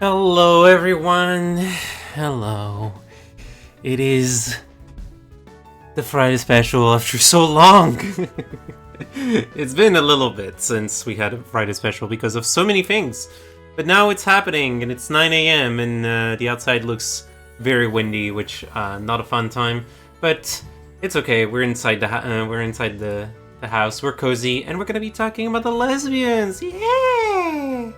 Hello, everyone. Hello. It is the Friday special after so long. It's been a little bit since we had a Friday special because of so many things. But now it's happening, and it's 9 a.m. and the outside looks very windy, which not a fun time. But it's okay. We're inside the house. We're cozy, and we're gonna be talking about the lesbians. Yeah.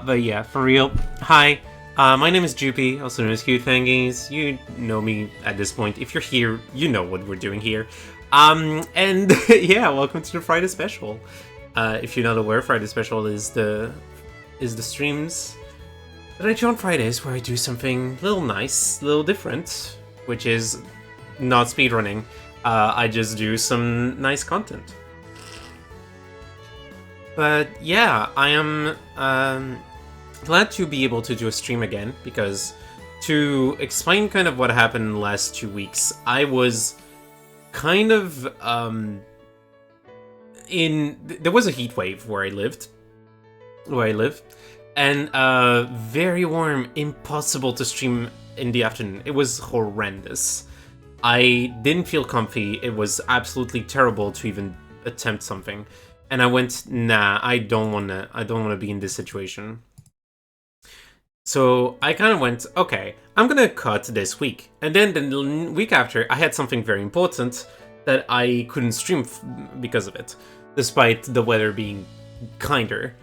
But yeah, for real. Hi, my name is Jupi, also known as Cute Fangies. You know me at this point. If you're here, you know what we're doing here. And yeah, welcome to the Friday Special. If you're not aware, Friday Special is the streams that I do on Fridays where I do something a little nice, a little different, which is not speedrunning. I just do some nice content. But yeah, I am glad to be able to do a stream again, because to explain kind of what happened in the last 2 weeks, I was kind of there was a heat wave where I live, and very warm, impossible to stream in the afternoon. It was horrendous. I didn't feel comfy. It was absolutely terrible to even attempt something. And I went, nah, I don't wanna be in this situation. So I kind of went, okay, I'm gonna cut this week. And then the week after, I had something very important that I couldn't stream because of it, despite the weather being kinder.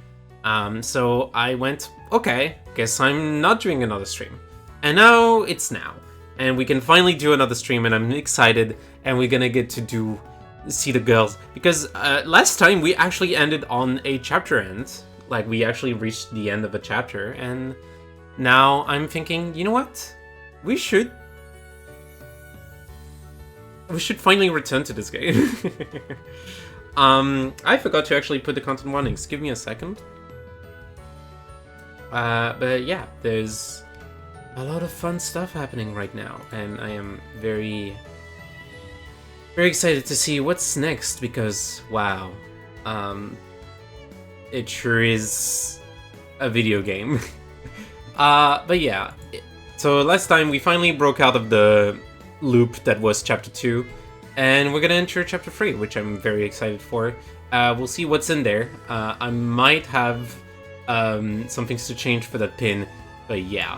So I went, okay, guess I'm not doing another stream. And now it's now. And we can finally do another stream, and I'm excited, and we're gonna get to see the girls, because last time we actually ended on a chapter end. Like, we actually reached the end of a chapter, and now I'm thinking, you know what? We should finally return to this game. I forgot to actually put the content warnings. Give me a second. But yeah, there's a lot of fun stuff happening right now, and I am very excited to see what's next, because wow, it sure is a video game. But yeah, so last time we finally broke out of the loop that was chapter 2, and we're gonna enter chapter 3, which I'm very excited for. We'll see what's in there. I might have some things to change for that pin, but yeah.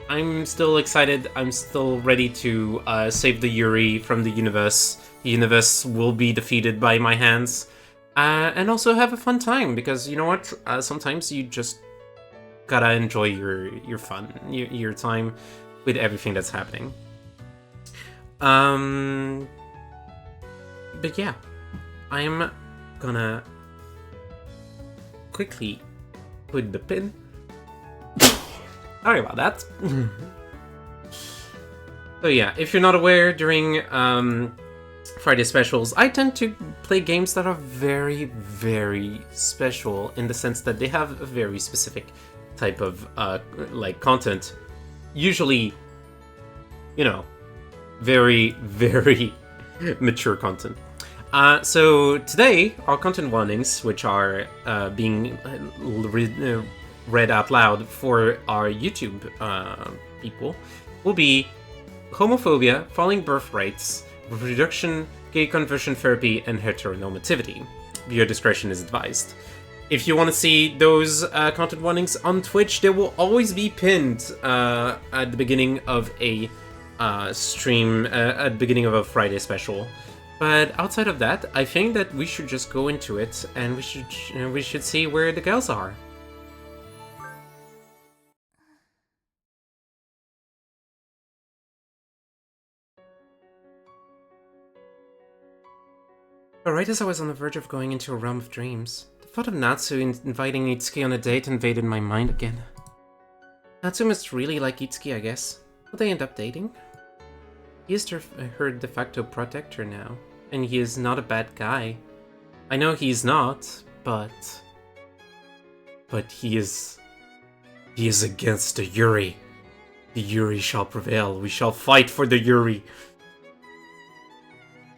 I'm still excited. I'm still ready to save the Yuri from the universe. The universe will be defeated by my hands. And also have a fun time, because you know what? Sometimes you just gotta enjoy your fun, your time with everything that's happening. But yeah, I'm gonna quickly put the pin. Sorry about that. So yeah, if you're not aware, during Friday specials, I tend to play games that are very, very special, in the sense that they have a very specific type of like content. Usually, you know, very, very mature content. So today, our content warnings, which are being read out loud for our YouTube people, will be homophobia, falling birth rates, reproduction, gay conversion therapy, and heteronormativity. Viewer discretion is advised. If you want to see those content warnings on Twitch, they will always be pinned at the beginning of a stream, at the beginning of a Friday special. But outside of that, I think that we should just go into it, and we should see where the girls are. But right as I was on the verge of going into a realm of dreams, the thought of Natsu inviting Itsuki on a date invaded my mind again. Natsu must really like Itsuki, I guess. Will they end up dating? He is her de facto protector now, and he is not a bad guy. I know he's not, but he is against the Yuri. The Yuri shall prevail. We shall fight for the Yuri.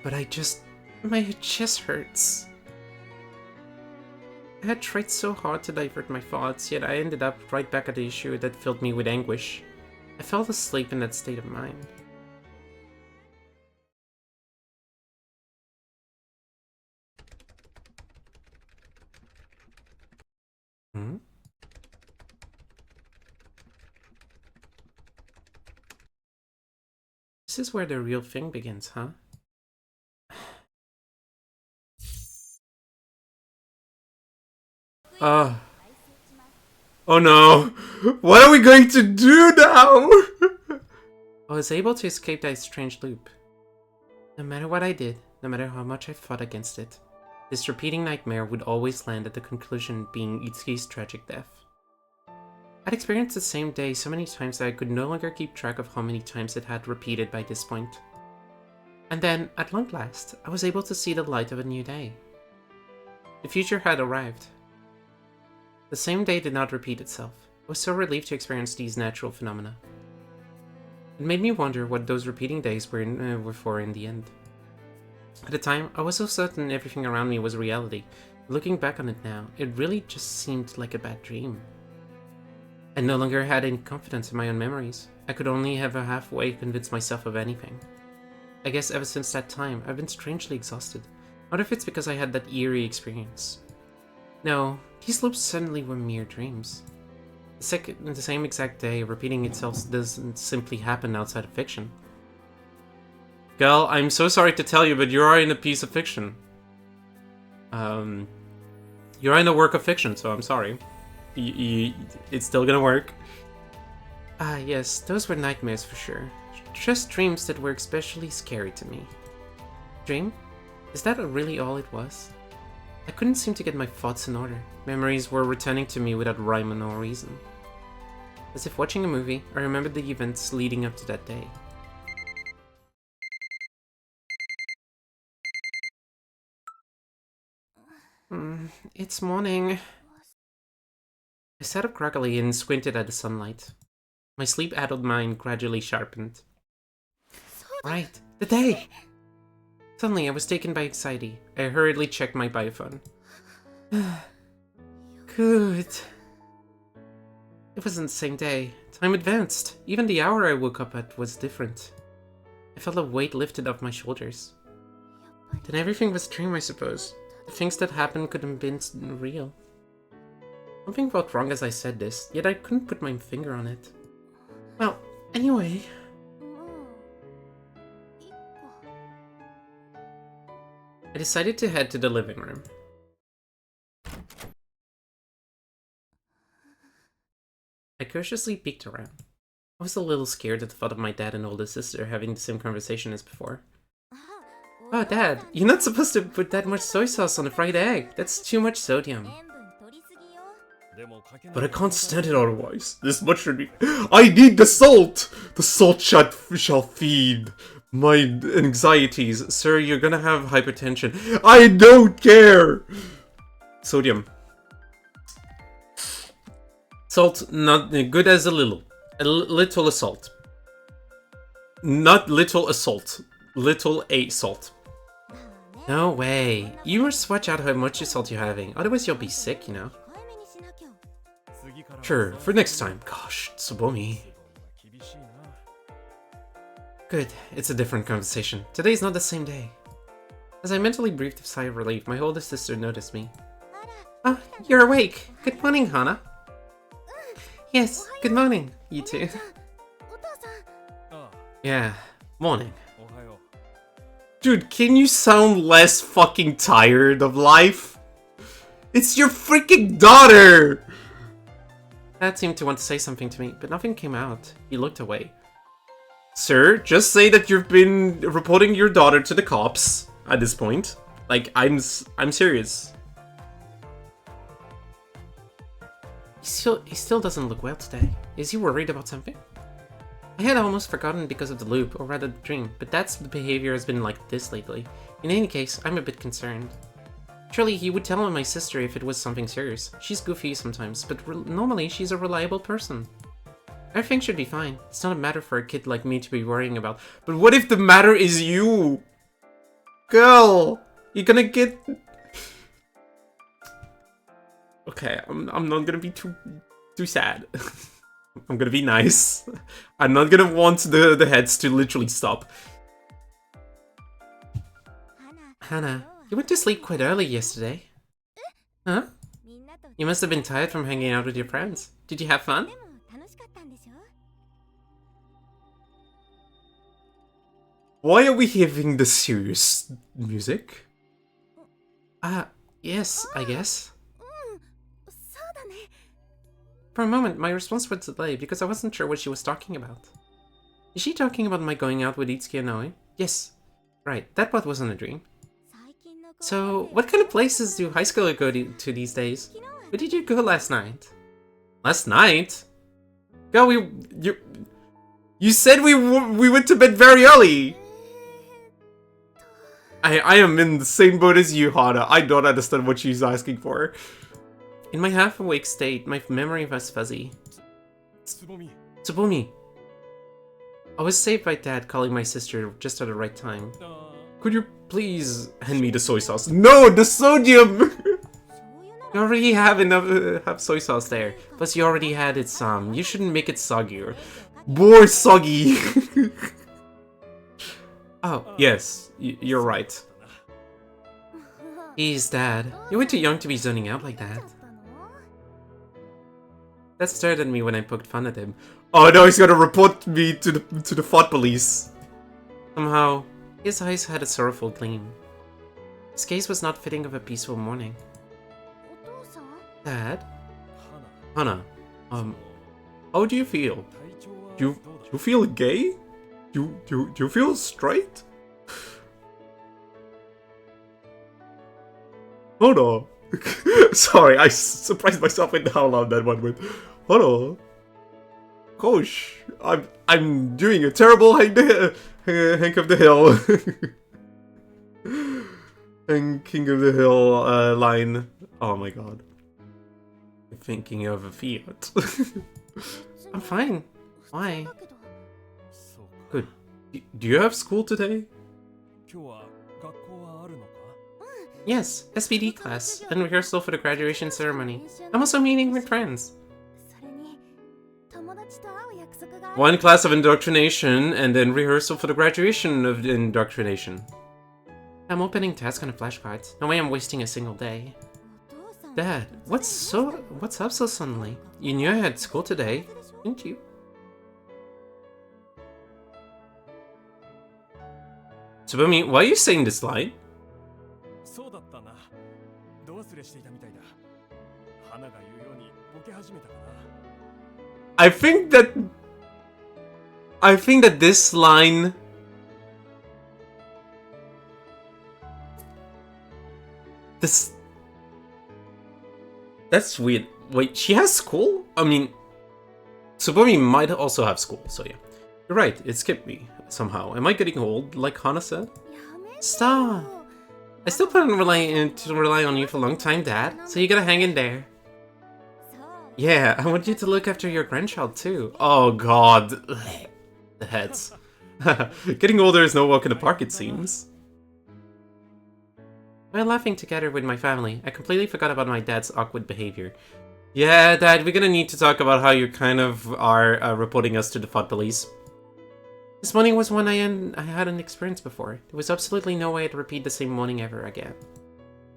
But my chest hurts. I had tried so hard to divert my thoughts, yet I ended up right back at the issue that filled me with anguish. I fell asleep in that state of mind. Hmm? This is where the real thing begins, huh? Oh no! What are we going to do now? I was able to escape that strange loop. No matter what I did, no matter how much I fought against it, this repeating nightmare would always land at the conclusion being Itsuki's tragic death. I'd experienced the same day so many times that I could no longer keep track of how many times it had repeated by this point. And then, at long last, I was able to see the light of a new day. The future had arrived. The same day did not repeat itself. I was so relieved to experience these natural phenomena. It made me wonder what those repeating days were for in the end. At the time, I was so certain everything around me was reality. Looking back on it now, it really just seemed like a bad dream. I no longer had any confidence in my own memories. I could only have halfway convinced myself of anything. I guess ever since that time, I've been strangely exhausted. I wonder if it's because I had that eerie experience. No, these loops suddenly were mere dreams. The same exact day, repeating itself doesn't simply happen outside of fiction. Girl, I'm so sorry to tell you, but you are in a piece of fiction. You're in a work of fiction, so I'm sorry. It's still gonna work. Ah, yes, those were nightmares for sure. Just dreams that were especially scary to me. Dream? Is that really all it was? I couldn't seem to get my thoughts in order. Memories were returning to me without rhyme or reason. As if watching a movie, I remembered the events leading up to that day. It's morning. I sat up groggily and squinted at the sunlight. My sleep-addled mind gradually sharpened. Right, the day! Suddenly, I was taken by anxiety. I hurriedly checked my biophone. Good. It wasn't the same day. Time advanced. Even the hour I woke up at was different. I felt a weight lifted off my shoulders. Then everything was a dream, I suppose. The things that happened couldn't have been real. Something felt wrong as I said this, yet I couldn't put my finger on it. Well, anyway... I decided to head to the living room. I cautiously peeked around. I was a little scared at the thought of my dad and older sister having the same conversation as before. Oh, Dad, you're not supposed to put that much soy sauce on a fried egg. That's too much sodium. But I can't stand it otherwise. This much should be... I need the salt! The salt shall feed my anxieties. Sir, you're gonna have hypertension. I don't care! Sodium. Salt, not good as a little. A little assault. Not little assault. Little a salt. No way. You must watch out how much salt you're having. Otherwise you'll be sick, you know. Sure, for next time. Gosh, Tsubomi. Good, it's a different conversation. Today's not the same day. As I mentally breathed a sigh of relief, my older sister noticed me. Oh, you're awake. Good morning, Hana. Yes, good morning, you two. Yeah, morning. Dude, can you sound less fucking tired of life? It's your freaking daughter! Dad seemed to want to say something to me, but nothing came out. He looked away. Sir, just say that you've been reporting your daughter to the cops at this point. Like, I'm serious. He still doesn't look well today. Is he worried about something? I had almost forgotten because of the loop, or rather the dream, but Dad's behavior has been like this lately. In any case, I'm a bit concerned. Surely he would tell my sister if it was something serious. She's goofy sometimes, but normally she's a reliable person. Everything should be fine. It's not a matter for a kid like me to be worrying about. But what if the matter is you? Girl, you're gonna get... Okay, I'm not gonna be too sad. I'm gonna be nice. I'm not gonna want the heads to literally stop. Hana, you went to sleep quite early yesterday. Huh? You must have been tired from hanging out with your friends. Did you have fun? Why are we having the serious music? Yes, I guess. For a moment, my response was delayed because I wasn't sure what she was talking about. Is she talking about my going out with Itsuki and Naoi? Yes. Right, that part wasn't a dream. So, what kind of places do high schoolers go to these days? Where did you go last night? Last night? Girl, you said we went to bed very early! I am in the same boat as you, Hana. I don't understand what she's asking for. In my half-awake state, my memory was fuzzy. Tsubumi. I was saved by Dad calling my sister just at the right time. Could you please hand me the soy sauce? No, the sodium! You already have enough soy sauce there. Plus, you already had it some. You shouldn't make it soggier. More soggy! Oh, yes, you're right. He's Dad. You were too young to be zoning out like that. That stared at me when I poked fun at him. Oh no, he's gonna report me to the FOD police. Somehow, his eyes had a sorrowful gleam. His gaze was not fitting of a peaceful morning. Dad? Hana, how do you feel? Do you feel gay? Do you feel straight? Hold on. Sorry, I surprised myself with how loud that one went. Hold on. Gosh, I'm doing a terrible Hank of the Hill. And King of the Hill line. Oh my god. I'm thinking of a Fiat. I'm fine. Why? Good. Do you have school today? Yes, SPD class, and rehearsal for the graduation ceremony. I'm also meeting with friends. One class of indoctrination, and then rehearsal for the graduation of indoctrination. I'm opening tasks on the flashcards. No way I'm wasting a single day. Dad, what's up so suddenly? You knew I had school today, didn't you? Tsubumi, why are you saying this line? I think that this line that's weird. Wait, she has school? I mean, Tsubumi might also have school, so yeah. You're right, it skipped me somehow. Am I getting old, like Hana said? Stop! I still plan on rely on you for a long time, Dad, so you gotta hang in there. Yeah, I want you to look after your grandchild too. Oh god. The heads. Getting older is no walk in the park, it seems. While laughing together with my family, I completely forgot about my dad's awkward behavior. Yeah, Dad, we're gonna need to talk about how you kind of are reporting us to the FOD police. This morning was one I hadn't experienced before. There was absolutely no way I'd repeat the same morning ever again.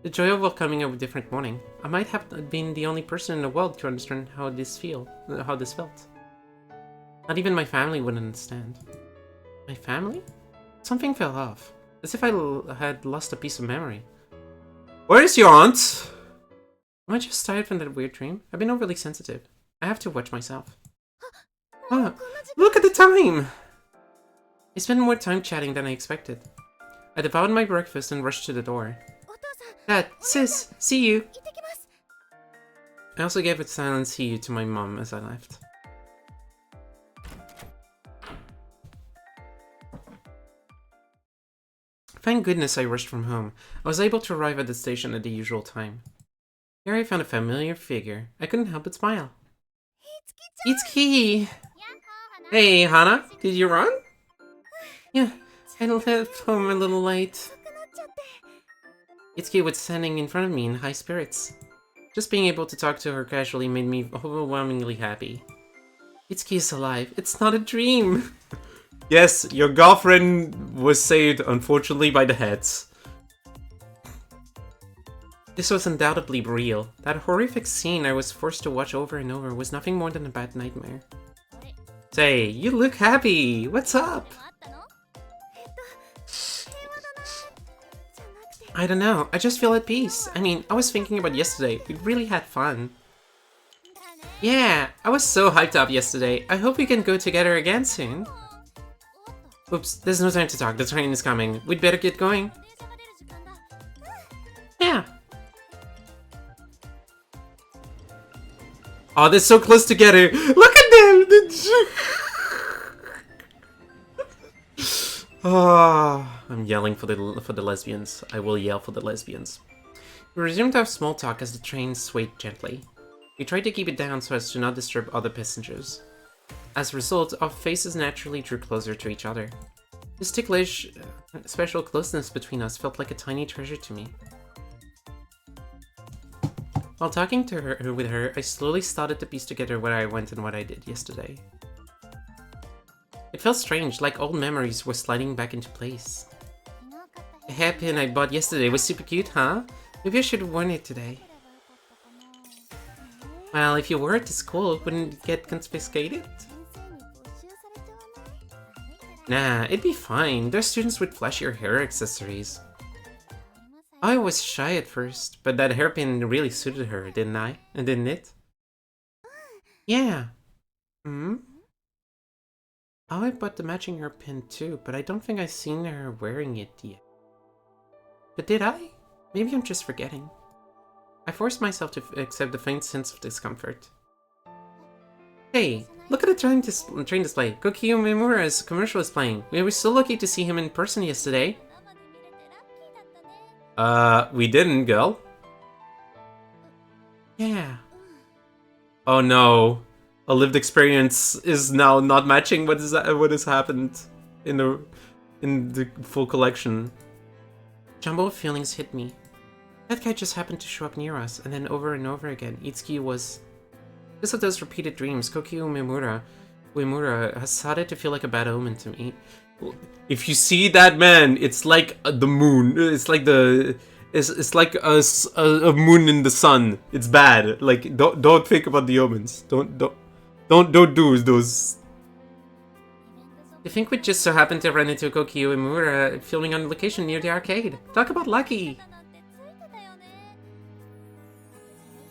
The joy of welcoming a different morning. I might have been the only person in the world to understand how this felt. Not even my family would understand. My family? Something fell off, as if I had lost a piece of memory. Where's your aunt? Am I just tired from that weird dream? I've been overly sensitive. I have to watch myself. Ah, look at the time! I spent more time chatting than I expected. I devoured my breakfast and rushed to the door. Dad, sis, see you! I also gave a silent see you to my mom as I left. Thank goodness I rushed from home. I was able to arrive at the station at the usual time. Here I found a familiar figure. I couldn't help but smile. Itsuki! Hey, Hana, did you run? Yeah, I left home a little late. Itsuki was standing in front of me in high spirits. Just being able to talk to her casually made me overwhelmingly happy. Itsuki is alive. It's not a dream. Yes, your girlfriend was saved, unfortunately, by the heads. This was undoubtedly real. That horrific scene I was forced to watch over and over was nothing more than a bad nightmare. Say, you look happy! What's up? I don't know, I just feel at peace. I mean, I was thinking about yesterday. We really had fun. Yeah, I was so hyped up yesterday. I hope we can go together again soon. Oops, there's no time to talk. The train is coming. We'd better get going. Yeah. Oh, they're so close together. Look at them! Oh, I'm yelling for the lesbians. I will yell for the lesbians. We resumed our small talk as the train swayed gently. We tried to keep it down so as to not disturb other passengers. As a result, our faces naturally drew closer to each other. This ticklish, special closeness between us felt like a tiny treasure to me. While talking to with her, I slowly started to piece together where I went and what I did yesterday. It felt strange, like old memories were sliding back into place. The hairpin I bought yesterday was super cute, huh? Maybe I should have worn it today. Well, if you wore it to school, wouldn't it get confiscated? Nah, it'd be fine. There's students with flashier hair accessories. I was shy at first, but that hairpin really suited her, didn't I? And didn't it? Yeah. Hmm? Oh, I bought the matching hairpin too, but I don't think I've seen her wearing it yet. But did I? Maybe I'm just forgetting. I forced myself to accept the faint sense of discomfort. Hey, look at the train display. Kokio Mimura's commercial is playing. We were so lucky to see him in person yesterday. We didn't, girl. Yeah. Oh no. A lived experience is now not matching what has happened in the full collection. Jumbo of feelings hit me. That guy just happened to show up near us, and then over and over again, Itsuki was... Just of those repeated dreams, Kokio Uemura has started to feel like a bad omen to me. If you see that man, it's like the moon. It's like it's like a moon in the sun. It's bad. Like don't think about the omens. Don't do those. I think we just so happened to run into Kokio Uemura filming on location near the arcade. Talk about lucky.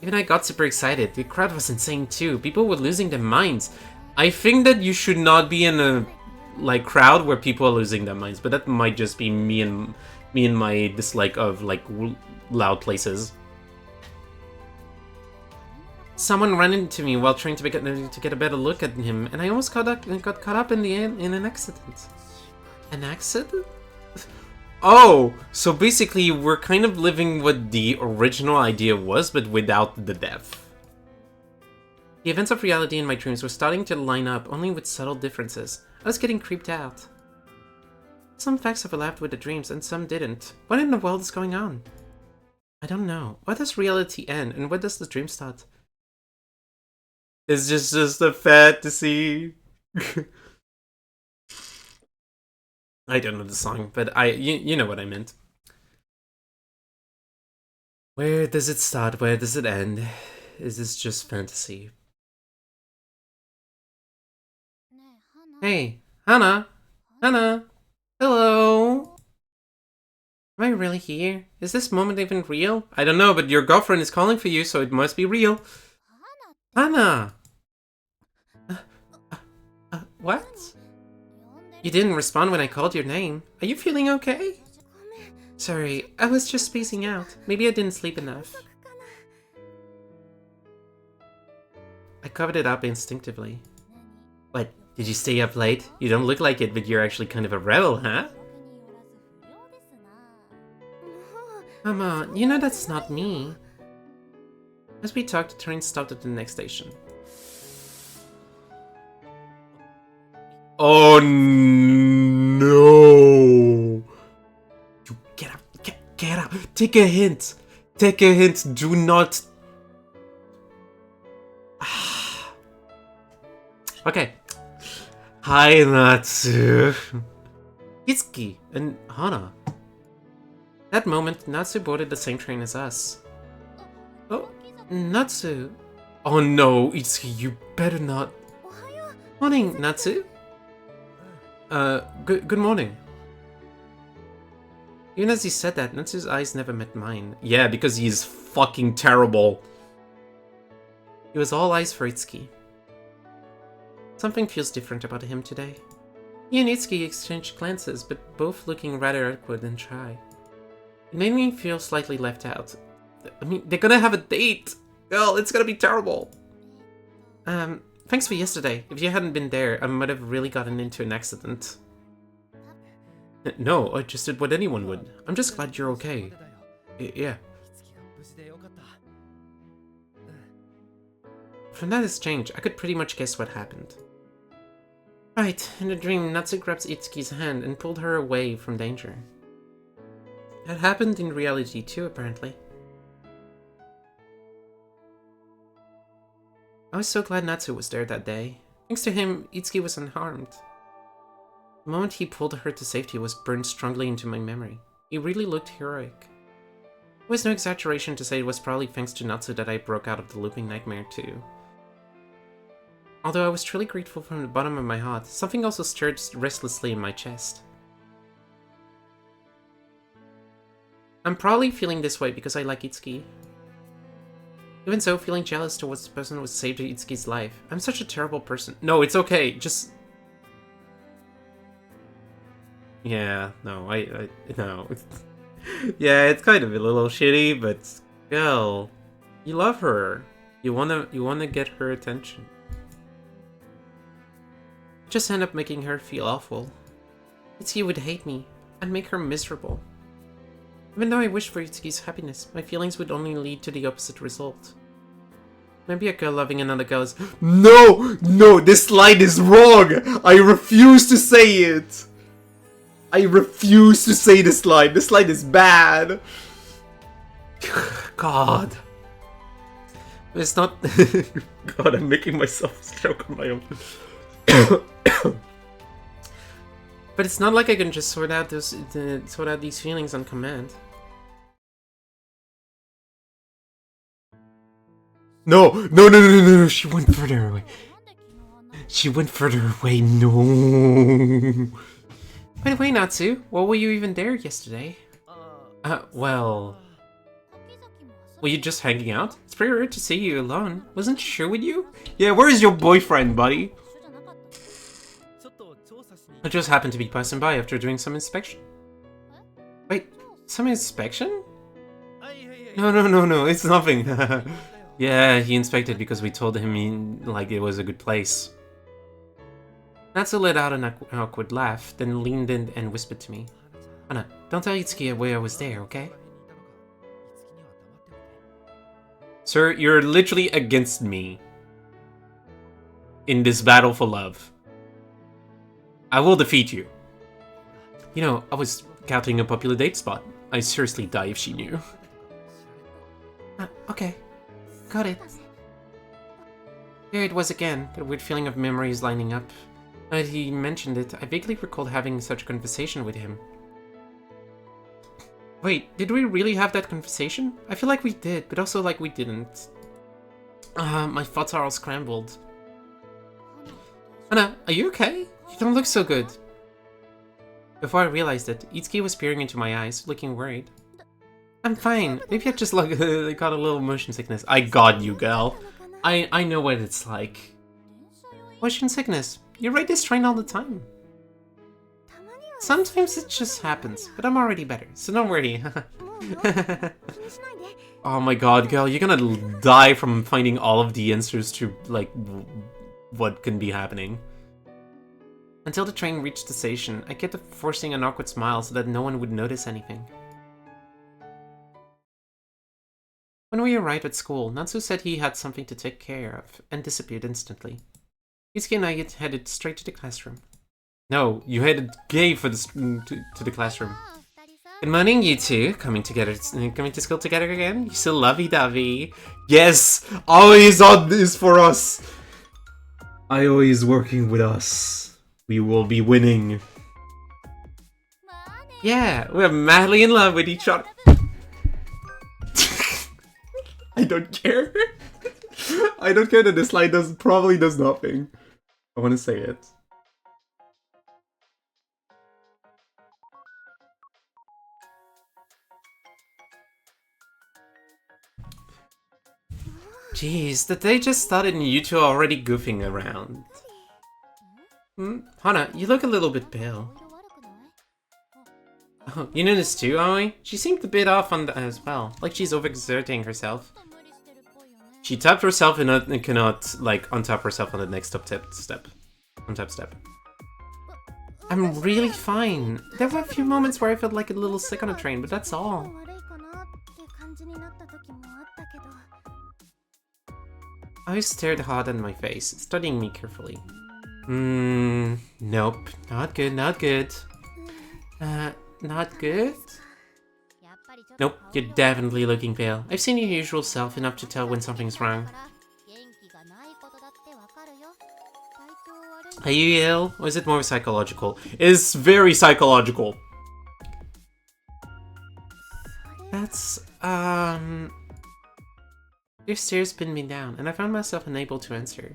Even I got super excited. The crowd was insane too. People were losing their minds. I think that you should not be in a crowd where people are losing their minds, but that might just be me and my dislike of loud places. Someone ran into me while trying to get a better look at him, and I almost got caught up in an accident. An accident? Oh, so basically we're kind of living what the original idea was, but without the death. The events of reality in my dreams were starting to line up, only with subtle differences. I was getting creeped out. Some facts overlapped with the dreams, and some didn't. What in the world is going on? I don't know. Where does reality end, and where does the dream start? It's just a fantasy. I don't know the song, but you know what I meant. Where does it start? Where does it end? Is this just fantasy? Hey, Hana! Hana! Hello! Am I really here? Is this moment even real? I don't know, but your girlfriend is calling for you, so it must be real. Hana! What? You didn't respond when I called your name. Are you feeling okay? Sorry, I was just spacing out. Maybe I didn't sleep enough. I covered it up instinctively. What, did you stay up late? You don't look like it, but you're actually kind of a rebel, huh? Come on, you know that's not me. As we talked, the train stopped at the next station. Oh no! You get up, get up! Take a hint! Take a hint! Do not Okay. Hi, Natsu. Itsuki and Hana. That moment, Natsu boarded the same train as us. Oh, Natsu. Oh no, Itsuki, you better not. Morning, Natsu. Good morning. Even as he said that, Natsu's eyes never met mine. Yeah, because he's fucking terrible. He was all eyes for Itsuki. Something feels different about him today. He and Itsuki exchanged glances, but both looking rather awkward and shy. It made me feel slightly left out. I mean, they're gonna have a date! Girl, it's gonna be terrible! Thanks for yesterday. If you hadn't been there, I might have really gotten into an accident. No, I just did what anyone would. I'm just glad you're okay. Yeah. From that exchange, I could pretty much guess what happened. Right, in the dream, Natsu grabs Itsuki's hand and pulled her away from danger. That happened in reality too, apparently. I was so glad Natsu was there that day. Thanks to him, Itsuki was unharmed. The moment he pulled her to safety was burned strongly into my memory. He really looked heroic. It was no exaggeration to say it was probably thanks to Natsu that I broke out of the looping nightmare too. Although I was truly grateful from the bottom of my heart, something also stirred restlessly in my chest. I'm probably feeling this way because I like Itsuki. Even so, feeling jealous towards the person who saved Itsuki's life. I'm such a terrible person. No, it's okay, just... Yeah, no, no. Yeah, it's kind of a little shitty, but... Girl, you love her. You wanna get her attention. Just end up making her feel awful. Itsuki would hate me. I'd make her miserable. Even though I wished for Itsuki's happiness, my feelings would only lead to the opposite result. Maybe a girl loving another girl is— No! No, this line is wrong! I refuse to say it! I refuse to say this line. This line is bad. God. It's not... God, I'm making myself choke on my own. But it's not like I can just sort out these feelings on command. No, she went further away. She went further away, no. By the way, Natsu, why were you even there yesterday? Well... Were you just hanging out? It's pretty rare to see you alone. Wasn't sure with you? Yeah, where is your boyfriend, buddy? I just happened to be passing by after doing some inspection. Wait, some inspection? No, it's nothing. Yeah, he inspected because we told him like it was a good place. Natsu let out an awkward laugh, then leaned in and whispered to me. Hana, don't tell Itsuki where I was there, okay? Sir, you're literally against me in this battle for love. I will defeat you. You know, I was scouting a popular date spot. I'd seriously die if she knew. Okay. Got it. There it was again, that weird feeling of memories lining up. Now that he mentioned it, I vaguely recalled having such a conversation with him. Wait, did we really have that conversation? I feel like we did, but also like we didn't. My thoughts are all scrambled. Hana, are you okay? You don't look so good. Before I realized it, Itsuki was peering into my eyes, looking worried. I'm fine. Maybe I just got a little motion sickness. I got you, girl. I know what it's like. Motion sickness. You ride this train all the time. Sometimes it just happens, but I'm already better, so don't worry. Oh my god, girl, you're gonna die from finding all of the answers to, like, what can be happening. Until the train reached the station, I kept forcing an awkward smile so that no one would notice anything. When we arrived at school, Natsu said he had something to take care of, and disappeared instantly. Itsuki and I headed straight to the classroom. No, you headed gay for to the classroom. Good morning, you two. Coming to school together again? You still lovey-dovey. Yes! Always on this for us! Io is working with us. We will be winning. Yeah, we're madly in love with each other. I don't care. I don't care that this slide probably does nothing. I want to say it. Jeez, the day just started and you two are already goofing around. Hana, you look a little bit pale. Oh, you noticed too, Aoi? She seemed a bit off on as well, like she's overexerting herself. She tapped herself and cannot, like, untap herself on the next step. I'm really fine. There were a few moments where I felt like a little sick on a train, but that's all. I stared hard at my face, studying me carefully. Nope. Not good, not good. Not good? Nope, you're definitely looking pale. I've seen your usual self enough to tell when something's wrong. Are you ill? Or is it more psychological? It's very psychological. That's, Your stares pinned me down, and I found myself unable to answer.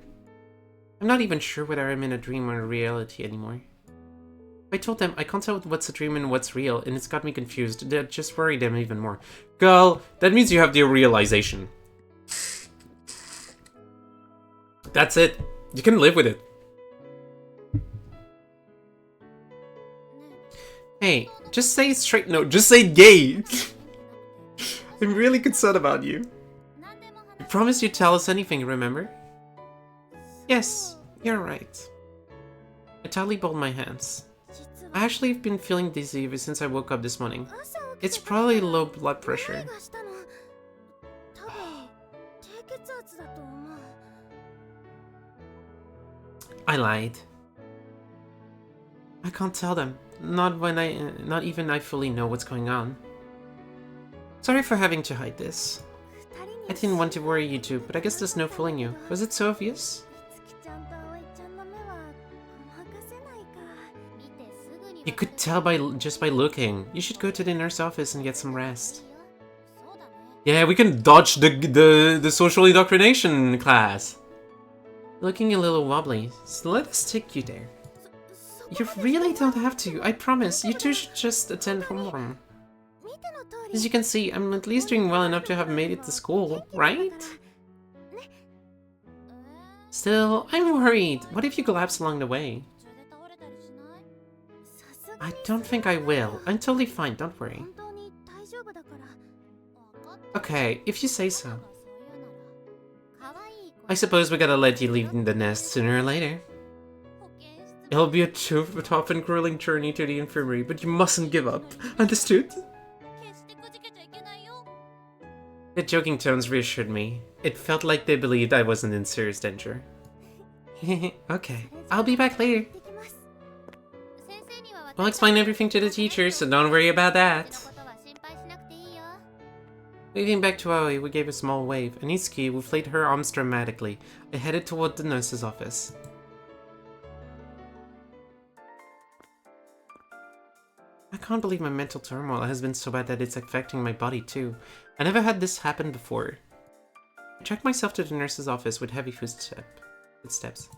I'm not even sure whether I'm in a dream or a reality anymore. I told them I can't tell what's a dream and what's real, and it's got me confused. That just worried them even more. Girl, that means you have the realization. That's it. You can live with it. Hey, just say it straight. No, just say gay. I'm really concerned about you. You promised you'd tell us anything, remember? Yes, you're right. I tightly balled my hands. I actually have been feeling dizzy ever since I woke up this morning. It's probably low blood pressure. I lied. I can't tell them. Not even I fully know what's going on. Sorry for having to hide this. I didn't want to worry you two, but I guess there's no fooling you. Was it so obvious? You could tell just by looking. You should go to the nurse office and get some rest. Yeah, we can dodge the social indoctrination class. Looking a little wobbly, so let us take you there. You really don't have to, I promise. You two should just attend homeroom. As you can see, I'm at least doing well enough to have made it to school, right? Still, I'm worried. What if you collapse along the way? I don't think I will. I'm totally fine, don't worry. Okay, if you say so. I suppose we gotta let you leave the nest sooner or later. It'll be a tough and grueling journey to the infirmary, but you mustn't give up. Understood? The joking tones reassured me. It felt like they believed I wasn't in serious danger. Okay, I'll be back later. We'll explain everything to the teacher, so don't worry about that. Waving back to Aoi, we gave a small wave, and Itsuki, who flayed her arms dramatically, I headed toward the nurse's office. I can't believe my mental turmoil has been so bad that it's affecting my body too. I never had this happen before. I dragged myself to the nurse's office with heavy footsteps.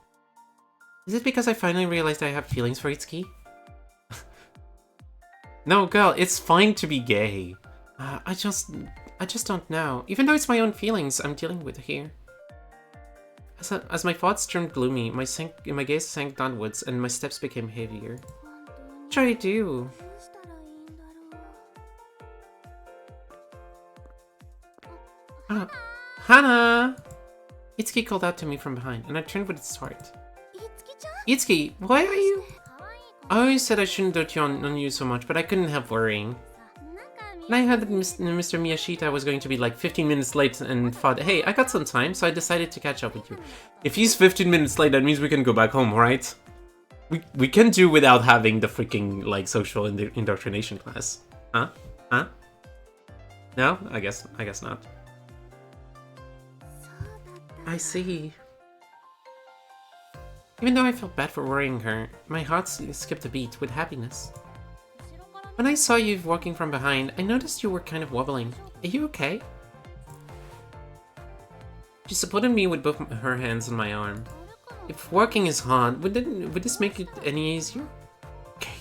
Is it because I finally realized I have feelings for Itsuki? No, girl, it's fine to be gay. I just don't know. Even though it's my own feelings I'm dealing with here. As my thoughts turned gloomy, my gaze sank downwards and my steps became heavier. What should I do? Hana! Itsuki called out to me from behind, and I turned with a start. Itsuki, why are you? I always said I shouldn't dote on you so much, but I couldn't help worrying. And I heard that Mr. Miyashita was going to be like 15 minutes late and thought, hey, I got some time, so I decided to catch up with you. If he's 15 minutes late, that means we can go back home, right? We can do without having the freaking, like, social indoctrination class. Huh? Huh? No? I guess not. I see. Even though I felt bad for worrying her, my heart skipped a beat with happiness. When I saw you walking from behind, I noticed you were kind of wobbling. Are you okay? She supported me with both her hands on my arm. If walking is hard, would this make it any easier? Okay.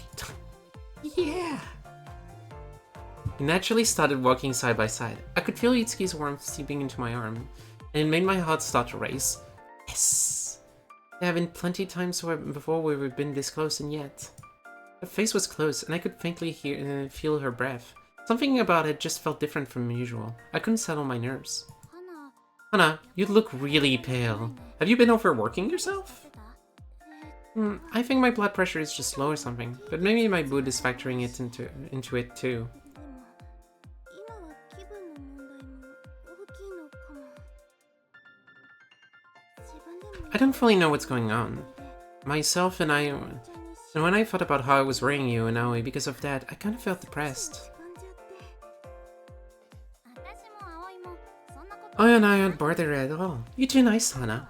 Yeah. We naturally started walking side by side. I could feel Itsuki's warmth seeping into my arm, and it made my heart start to race. Yes! There have been plenty of times before where we've been this close, and yet... Her face was close, and I could faintly feel her breath. Something about it just felt different from usual. I couldn't settle my nerves. Hana, you look really pale. Have you been overworking yourself? I think my blood pressure is just low or something, but maybe my mood is factoring it into it too. I don't fully know what's going on. Myself and when I thought about how I was worrying you and Aoi because of that, I kind of felt depressed. Aoi and I aren't bothered at all. You're too nice, Hana.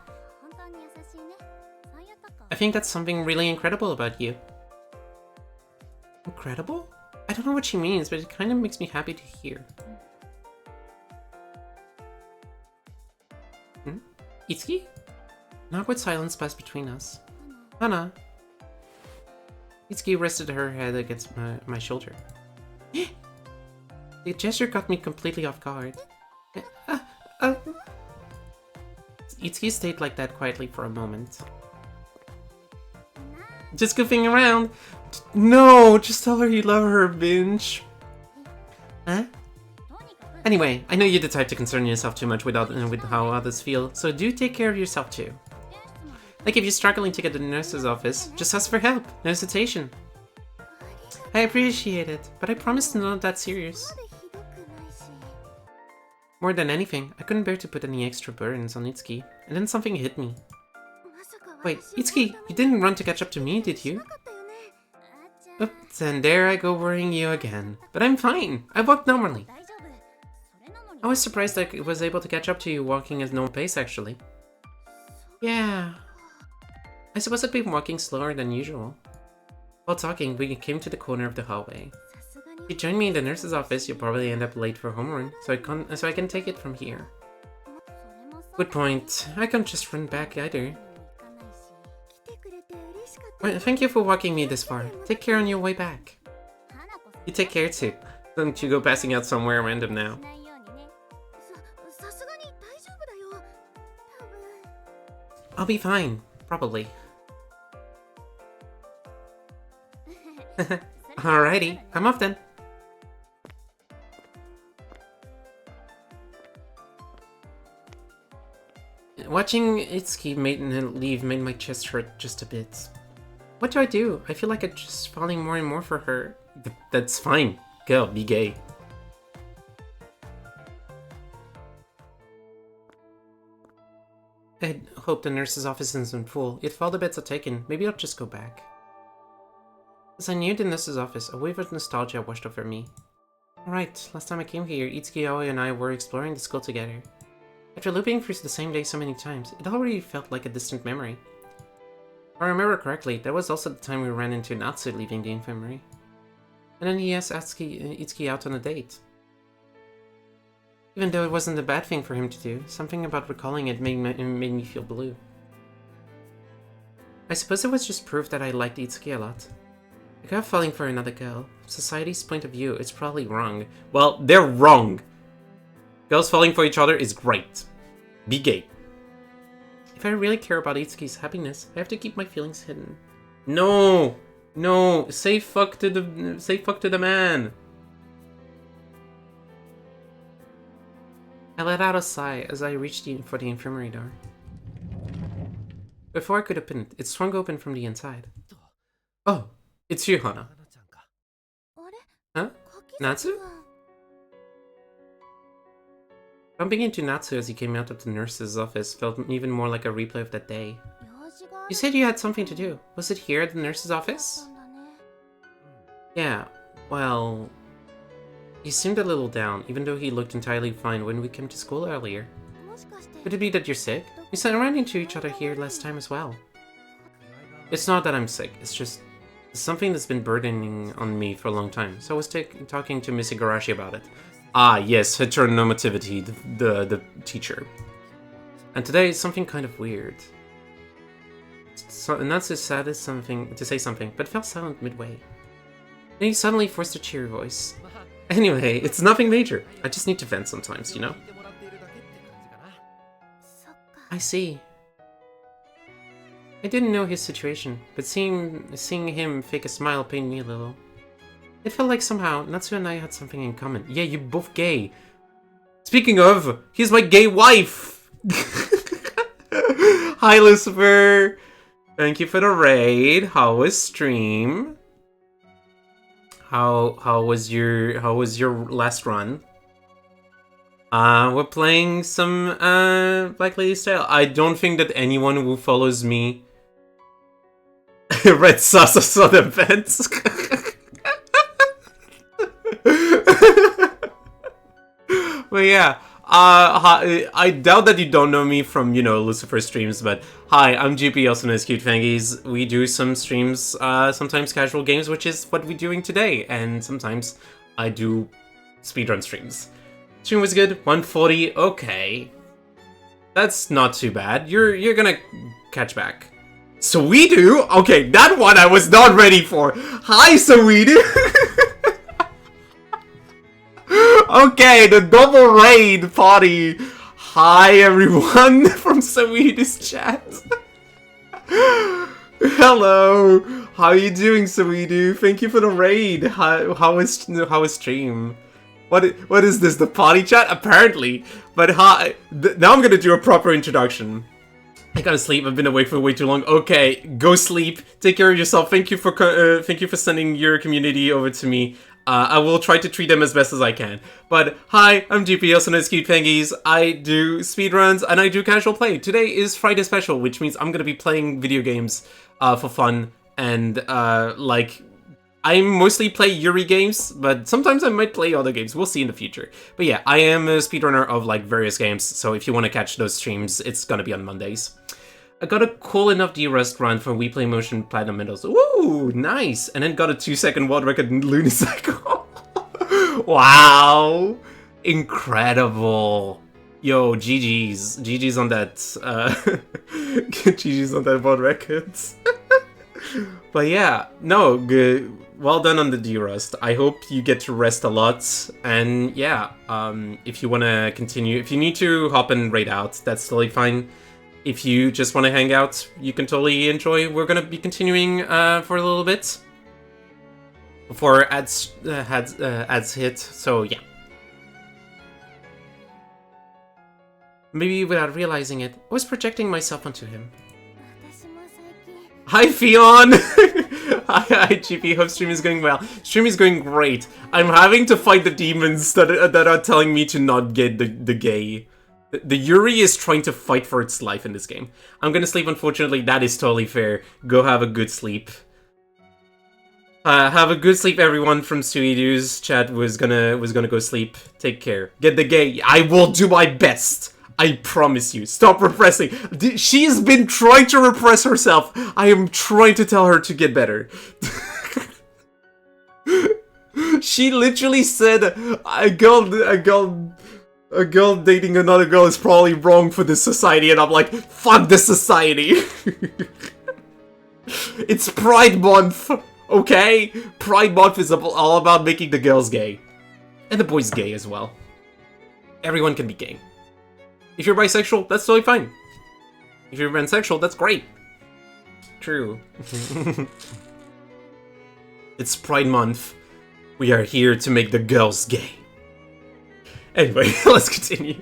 I think that's something really incredible about you. Incredible? I don't know what she means, but it kind of makes me happy to hear. Itsuki? An awkward silence passed between us. Hana. Itsuki rested her head against my shoulder. The gesture caught me completely off guard. Itsuki stayed like that quietly for a moment. Just goofing around. No, just tell her you love her, binge. Huh? Anyway, I know you're the type to concern yourself too much with how others feel, so do take care of yourself too. Like if you're struggling to get to the nurse's office, just ask for help, no hesitation. I appreciate it, but I promise to not that serious. More than anything, I couldn't bear to put any extra burdens on Itsuki, and then something hit me. Wait, Itsuki, you didn't run to catch up to me, did you? Oops, and there I go worrying you again. But I'm fine, I walked normally. I was surprised I was able to catch up to you walking at normal pace, actually. Yeah. I suppose I'd been walking slower than usual. While talking, we came to the corner of the hallway. If you join me in the nurse's office, you'll probably end up late for homeroom, so I can take it from here. Good point. I can't just run back either. Well, thank you for walking me this far. Take care on your way back. You take care too. Don't you go passing out somewhere random now. I'll be fine, probably. Alrighty, I'm off then. Watching Itsuki leave made my chest hurt just a bit. What do I do? I feel like I'm just falling more and more for her. That's fine. Go, be gay. I hope the nurse's office isn't full. If all the beds are taken, maybe I'll just go back. As I neared the nurse's office, a wave of nostalgia washed over me. Alright, last time I came here, Itsuki, Aoi, and I were exploring the school together. After looping through the same day so many times, it already felt like a distant memory. If I remember correctly, that was also the time we ran into Natsu leaving the infirmary. And then he asked Itsuki out on a date. Even though it wasn't a bad thing for him to do, something about recalling it made me feel blue. I suppose it was just proof that I liked Itsuki a lot. A girl falling for another girl, from society's point of view, it's probably wrong. Well, they're wrong! Girls falling for each other is great. Be gay. If I really care about Itsuki's happiness, I have to keep my feelings hidden. No! No! Say fuck to the man! I let out a sigh as I reached for the infirmary door. Before I could open it, it swung open from the inside. Oh, it's you, Hana. Huh? Natsu? Bumping into Natsu as he came out of the nurse's office felt even more like a replay of that day. You said you had something to do. Was it here at the nurse's office? Yeah, well... He seemed a little down, even though he looked entirely fine when we came to school earlier. Could it be that you're sick? We ran into each other here last time as well. It's not that I'm sick, it's just something that's been burdening on me for a long time, so I was talking to Miss Igarashi about it. Ah, yes, heteronormativity, the teacher. And today is something kind of weird. So, and that's sad as something to say something, but fell silent midway. And he suddenly forced a cheery voice. Anyway, it's nothing major. I just need to vent sometimes, you know? I see. I didn't know his situation, but seeing him fake a smile pained me a little. It felt like somehow Natsu and I had something in common. Yeah, you're both gay. Speaking of, he's my gay wife! Hi, Lucifer! Thank you for the raid. How was stream? How was your last run? We're playing some Black Lady style. I don't think that anyone who follows me read Sasa's on events. But yeah, I doubt that you don't know me from, you know, Lucifer streams, but hi, I'm GP, also known as Cute Fangies. We do some streams, sometimes casual games, which is what we're doing today, and sometimes I do speedrun streams. Stream was good, 140, okay. That's not too bad. You're gonna catch back. Suidu? Okay, that one I was not ready for. Hi, Suidu! Okay, the double raid party. Hi, everyone from Suidu's chat. Hello. How are you doing, Suidu? Thank you for the raid. How is stream? What is this? The party chat? Apparently. But hi. Now I'm gonna do a proper introduction. I gotta sleep. I've been awake for way too long. Okay, go sleep. Take care of yourself. Thank you for sending your community over to me. I will try to treat them as best as I can. But hi, I'm GP, also known as Cute Fangies. I do speedruns and I do casual play. Today is Friday Special, which means I'm gonna be playing video games for fun. And like, I mostly play Yuri games, but sometimes I might play other games. We'll see in the future. But yeah, I am a speedrunner of like various games. So if you want to catch those streams, it's gonna be on Mondays. I got a cool enough D-Rust run for We Play Motion Platinum Medals. Ooh, nice! And then got a 2-second world record in Lunicycle. Wow! Incredible! Yo, GG's. GG's on that, GG's on that world records. But yeah, no, good. Well done on the D-Rust. I hope you get to rest a lot. And yeah, if you want to continue, if you need to hop and raid out, that's totally fine. If you just want to hang out, you can totally enjoy. We're going to be continuing for a little bit before ads hit, so yeah. Maybe without realizing it, I was projecting myself onto him. Hi, Fion! Hi, GP. Hope stream is going well. Stream is going great. I'm having to fight the demons that are telling me to not get the gay. The Yuri is trying to fight for its life in this game. I'm gonna sleep, unfortunately. That is totally fair. Go have a good sleep. Have a good sleep, everyone from Suidu's chat was gonna go sleep. Take care. Get the gay. I will do my best. I promise you. Stop repressing. She's been trying to repress herself. I am trying to tell her to get better. She literally said, a girl dating another girl is probably wrong for this society, and I'm like, fuck this society. It's Pride Month, okay? Pride Month is all about making the girls gay. And the boys gay as well. Everyone can be gay. If you're bisexual, that's totally fine. If you're pansexual, that's great. True. It's Pride Month. We are here to make the girls gay. Anyway, let's continue.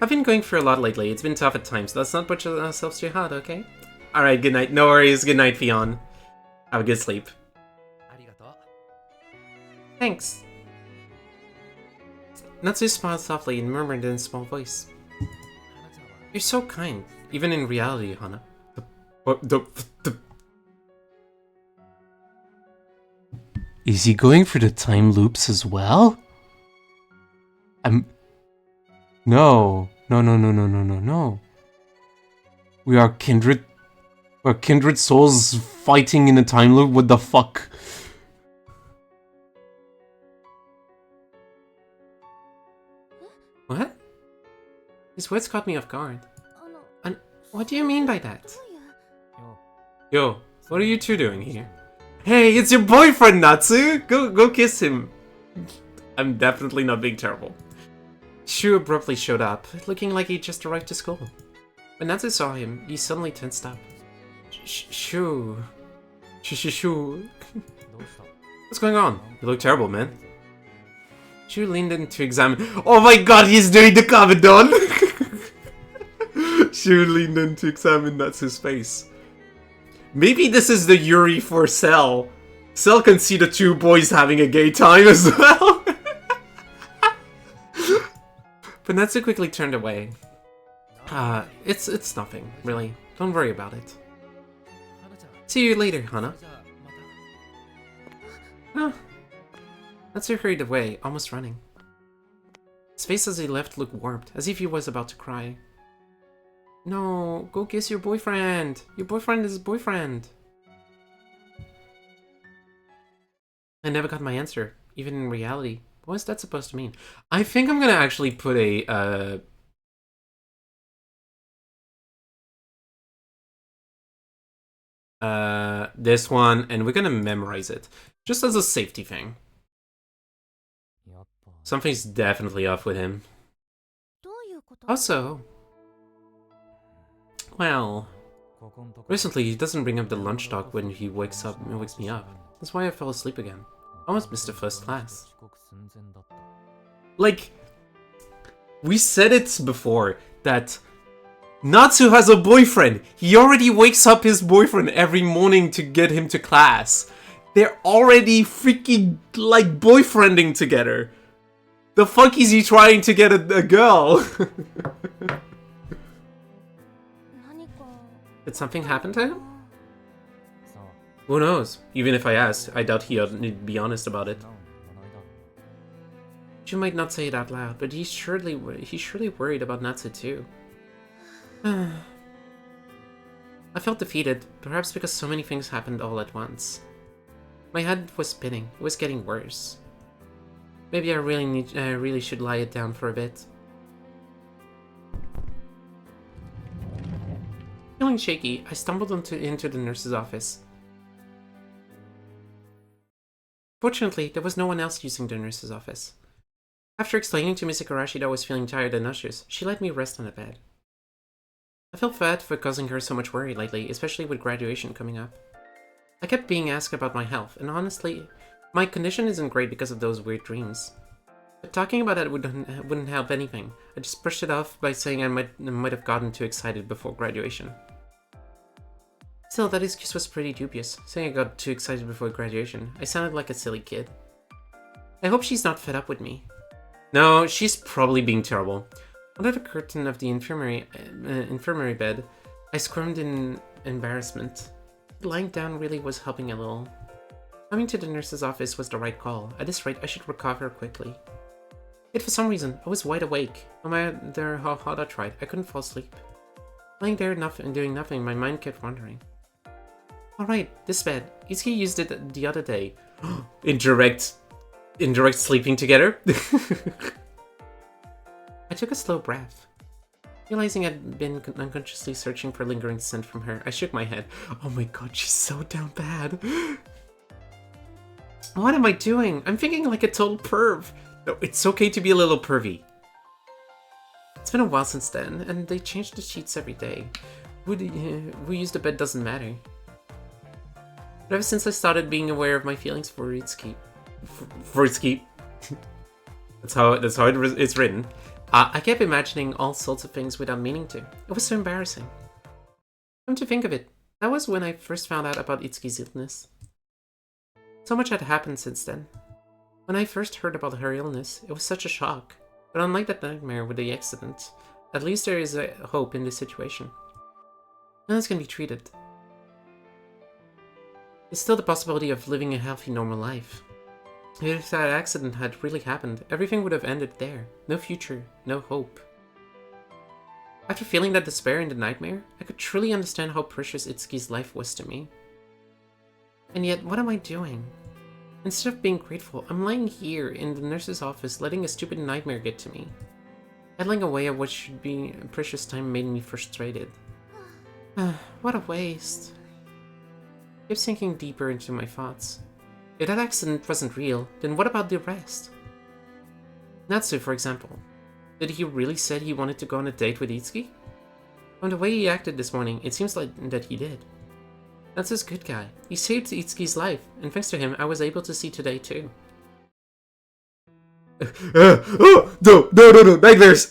I've been going through a lot lately. It's been tough at times. Let's not put ourselves too hard, okay? Alright, good night. No worries. Good night, Fion. Have a good sleep. Thanks. Natsu smiled softly and murmured in a small voice. You're so kind, even in reality, Hana. Is he going for the time loops as well? No. No, no, no, no, no, no, no. We are kindred... We're kindred souls fighting in a time loop? What the fuck? What? His words caught me off guard. And what do you mean by that? Yo, what are you two doing here? Hey, it's your boyfriend, Natsu! Go kiss him. I'm definitely not being terrible. Shu abruptly showed up, looking like he just arrived to school. When Natsu saw him, he suddenly tensed up. Shu... Shu... What's going on? You look terrible, man. Shu leaned in to examine... Oh my god, he's doing the Kabadon! Shu leaned in to examine Natsu's face. Maybe this is the Yuri for Cell. Cell can see the two boys having a gay time as well. But Natsu quickly turned away. It's nothing, really. Don't worry about it. See you later, Hana. Huh. Natsu hurried away, almost running. His face as he left looked warped, as if he was about to cry. No, go kiss your boyfriend! Your boyfriend is his boyfriend! I never got my answer, even in reality. What is that supposed to mean? I think I'm gonna actually put a, this one, and we're gonna memorize it. Just as a safety thing. Something's definitely off with him. Also... Well... Recently, he doesn't bring up the lunch talk when he wakes me up. That's why I fell asleep again. Almost missed the first class. Like... We said it before, that... Natsu has a boyfriend! He already wakes up his boyfriend every morning to get him to class. They're already freaking, like, boyfriending together. The fuck is he trying to get a girl? Did something happen to him? Who knows? Even if I asked, I doubt he'd be honest about it. You might not say it out loud, but he's surely worried about Natsu too. I felt defeated, perhaps because so many things happened all at once. My head was spinning. It was getting worse. Maybe I really should lie it down for a bit. Feeling shaky, I stumbled into the nurse's office. Fortunately, there was no one else using the nurse's office. After explaining to Miss Igarashi that I was feeling tired and nauseous, she let me rest on the bed. I felt bad for causing her so much worry lately, especially with graduation coming up. I kept being asked about my health, and honestly, my condition isn't great because of those weird dreams. But talking about it wouldn't help anything. I just brushed it off by saying I might have gotten too excited before graduation. Still, that excuse was pretty dubious, saying I got too excited before graduation. I sounded like a silly kid. I hope she's not fed up with me. No, she's probably being terrible. Under the curtain of the infirmary bed, I squirmed in embarrassment. Lying down really was helping a little. Coming to the nurse's office was the right call. At this rate, I should recover quickly. Yet for some reason, I was wide awake. No matter how hard I tried, I couldn't fall asleep. Lying there and doing nothing, my mind kept wandering. Alright, this bed. Itsuki used it the other day. Indirect sleeping together? I took a slow breath. Realizing I'd been unconsciously searching for lingering scent from her, I shook my head. Oh my god, she's so down bad. What am I doing? I'm thinking like a total perv. No, it's okay to be a little pervy. It's been a while since then, and they change the sheets every day. Who used the bed doesn't matter. But ever since I started being aware of my feelings for Itsuki... For Itsuki... that's how it's written. I kept imagining all sorts of things without meaning to. It was so embarrassing. Come to think of it, that was when I first found out about Itsuki's illness. So much had happened since then. When I first heard about her illness, it was such a shock. But unlike that nightmare with the accident, at least there is a hope in this situation. Now it's gonna be treated. There's still the possibility of living a healthy, normal life. If that accident had really happened, everything would have ended there. No future, no hope. After feeling that despair in the nightmare, I could truly understand how precious Itsuki's life was to me. And yet, what am I doing? Instead of being grateful, I'm lying here in the nurse's office letting a stupid nightmare get to me. Idling away at what should be a precious time made me frustrated. What a waste. I kept sinking deeper into my thoughts. If that accident wasn't real, then what about the rest? Natsu, for example. Did he really say he wanted to go on a date with Itsuki? From the way he acted this morning, it seems like that he did. Natsu's a good guy. He saved Itsuki's life, and thanks to him, I was able to see today too. Oh, no, nightmares,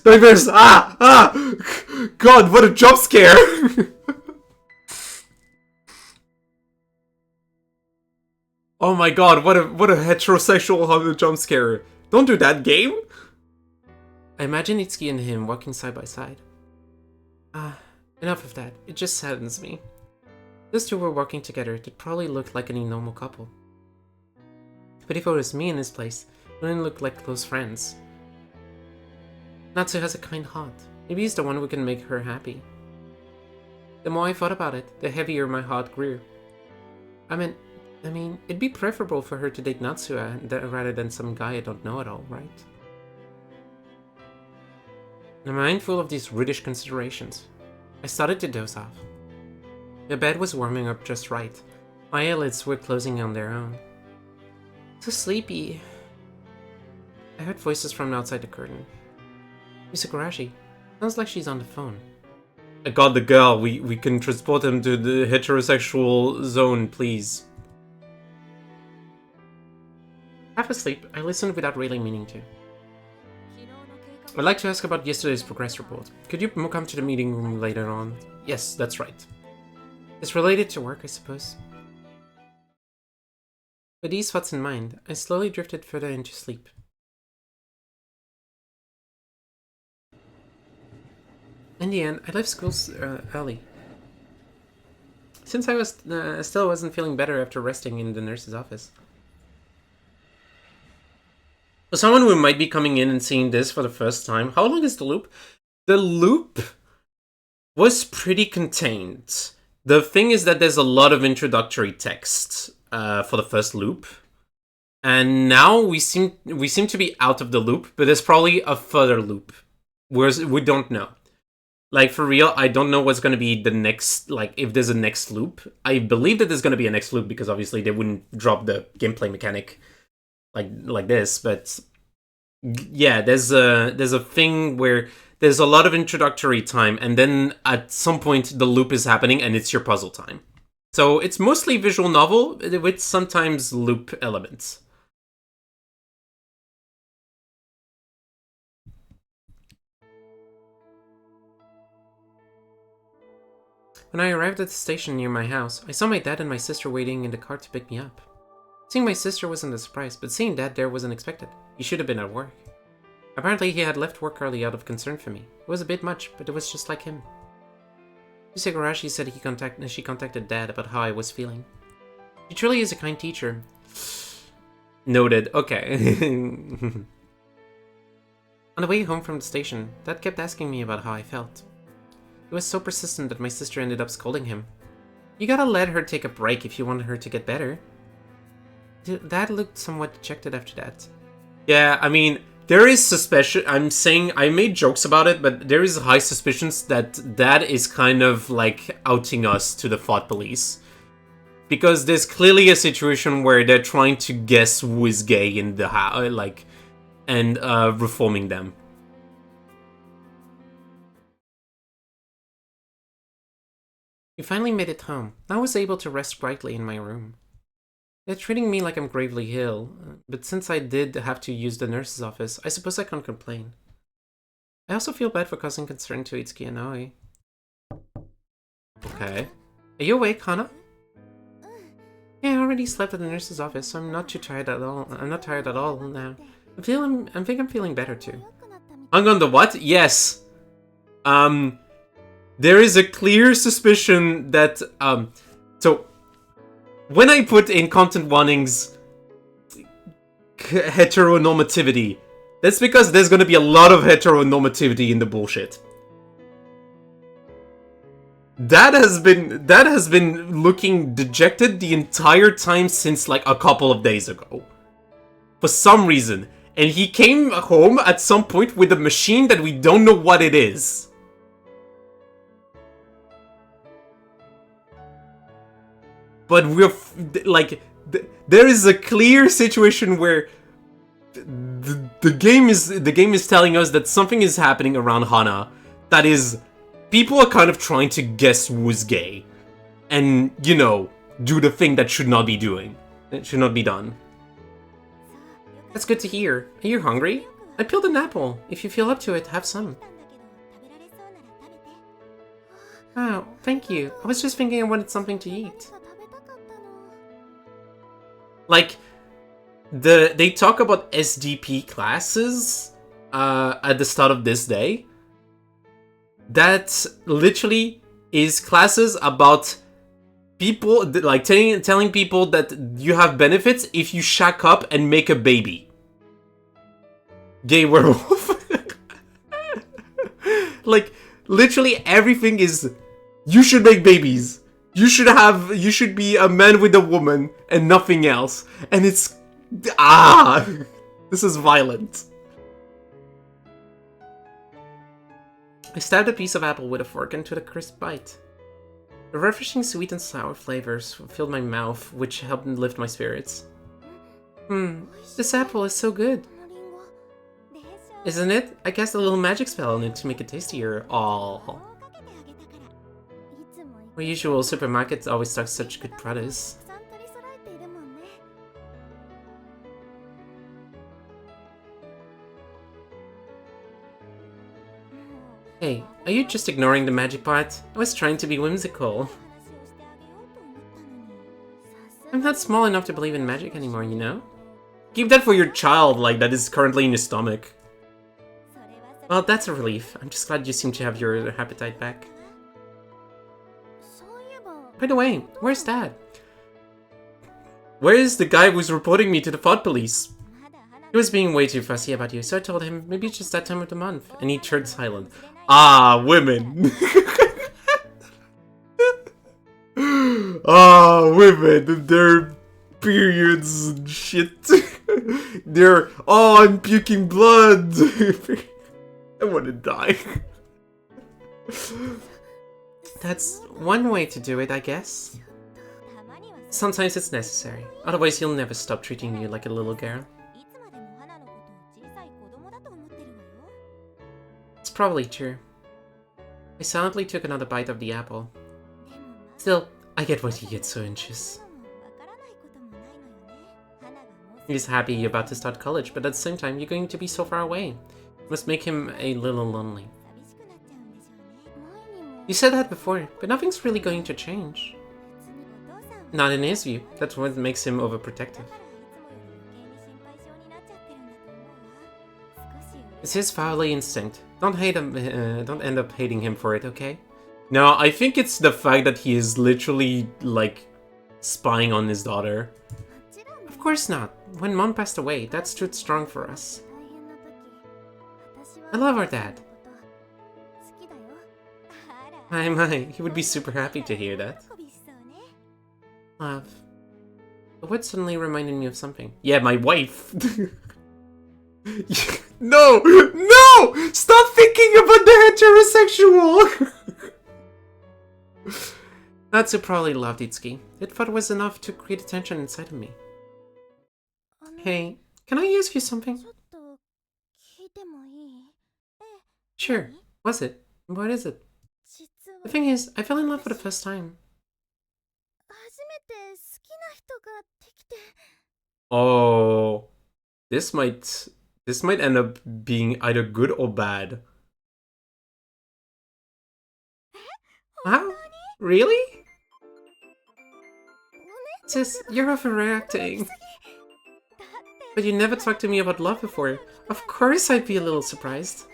God, what a jump scare! Oh my god, what a heterosexual jump scare. Don't do that, game! I imagine Itsuki and him walking side by side. Enough of that. It just saddens me. Those two were walking together, they'd probably look like any normal couple. But if it was me in his place, we wouldn't look like close friends. Natsu has a kind heart. Maybe he's the one who can make her happy. The more I thought about it, the heavier my heart grew. I mean, it'd be preferable for her to date Natsu rather than some guy I don't know at all, right? In a mind full of these rudish considerations, I started to doze off. The bed was warming up just right. My eyelids were closing on their own. So sleepy. I heard voices from outside the curtain. Miss Igarashi. Sounds like she's on the phone. I got the girl. We can transport him to the heterosexual zone, please. Half asleep, I listened without really meaning to. I'd like to ask about yesterday's progress report. Could you come to the meeting room later on? Yes, that's right. It's related to work, I suppose. With these thoughts in mind, I slowly drifted further into sleep. In the end, I left school early. Since I still wasn't feeling better after resting in the nurse's office. For someone who might be coming in and seeing this for the first time, how long is the loop? The loop was pretty contained. The thing is that there's a lot of introductory text for the first loop. And now we seem to be out of the loop, but there's probably a further loop. Whereas we don't know. Like, for real, I don't know what's going to be the next, like, if there's a next loop. I believe that there's going to be a next loop, because obviously they wouldn't drop the gameplay mechanic like this, but yeah, there's a thing where there's a lot of introductory time, and then at some point the loop is happening, and it's your puzzle time. So it's mostly visual novel, with sometimes loop elements. When I arrived at the station near my house, I saw my dad and my sister waiting in the car to pick me up. Seeing my sister wasn't a surprise, but seeing Dad there was unexpected. He should have been at work. Apparently he had left work early out of concern for me. It was a bit much, but it was just like him. Miss Igarashi said she contacted Dad about how I was feeling. She truly is a kind teacher. Noted. Okay. On the way home from the station, Dad kept asking me about how I felt. He was so persistent that my sister ended up scolding him. You gotta let her take a break if you want her to get better. Dad looked somewhat dejected after that. Yeah, I mean, there is suspicion. I made jokes about it, but there is high suspicions that Dad is kind of like outing us to the thought police. Because there's clearly a situation where they're trying to guess who is gay in the house, like, and reforming them. We finally made it home. I was able to rest brightly in my room. They're treating me like I'm gravely ill, but since I did have to use the nurse's office, I suppose I can't complain. I also feel bad for causing concern to Itsuki and Aoi. Okay. Are you awake, Hana? Yeah, I already slept at the nurse's office, so I'm not too tired at all. I'm not tired at all now. I think I'm feeling better too. Hung on the what? Yes. There is a clear suspicion that, so when I put in content warnings, heteronormativity. That's because there's gonna be a lot of heteronormativity in the bullshit. That has been looking dejected the entire time since like a couple of days ago. For some reason. And he came home at some point with a machine that we don't know what it is. But we're like, there is a clear situation where the game is telling us that something is happening around Hana that is, people are kind of trying to guess who's gay, and you know, do the thing that should not be doing. It should not be done. That's good to hear. Are you hungry? I peeled an apple. If you feel up to it, have some. Oh, thank you. I was just thinking I wanted something to eat. Like, they talk about SDP classes at the start of this day. That literally is classes about people, like telling people that you have benefits if you shack up and make a baby. Gay werewolf. Like, literally everything is, you should make babies. You should be a man with a woman and nothing else. And it's, this is violent. I stabbed a piece of apple with a fork and took a crisp bite. The refreshing sweet and sour flavors filled my mouth, which helped lift my spirits. This apple is so good. Isn't it? I cast a little magic spell on it to make it tastier. Aww. Our usual supermarkets always stock such good produce. Hey, are you just ignoring the magic part? I was trying to be whimsical. I'm not small enough to believe in magic anymore, you know? Keep that for your child, like, that is currently in your stomach. Well, that's a relief. I'm just glad you seem to have your appetite back. By the way, where's Dad? Where is the guy who's reporting me to the thought police? He was being way too fussy about you, so I told him maybe it's just that time of the month, and he turned silent. Ah, women! Ah, women, their periods and shit. They're, oh, I'm puking blood. I want to die. That's one way to do it, I guess. Sometimes it's necessary, otherwise he'll never stop treating you like a little girl. It's probably true. I silently took another bite of the apple. Still, I get why he gets so anxious. He's happy you're about to start college, but at the same time, you're going to be so far away. Must make him a little lonely. You said that before, but nothing's really going to change. Not in his view. That's what makes him overprotective. It's his fatherly instinct. Don't hate him. Don't end up hating him for it, okay? No, I think it's the fact that he is literally, like, spying on his daughter. Of course not. When Mom passed away, that stood strong for us. I love our dad. My, he would be super happy to hear that. Love. The word suddenly reminded me of something. Yeah, my wife. No! No! Stop thinking about the heterosexual! Natsu probably loved Itsuki. It thought it was enough to create attention inside of me. Hey, can I ask you something? Sure. What's it? What is it? The thing is, I fell in love for the first time. Oh, this might end up being either good or bad. Wow? Really? Sis, you're overreacting. But you never talked to me about love before. Of course I'd be a little surprised.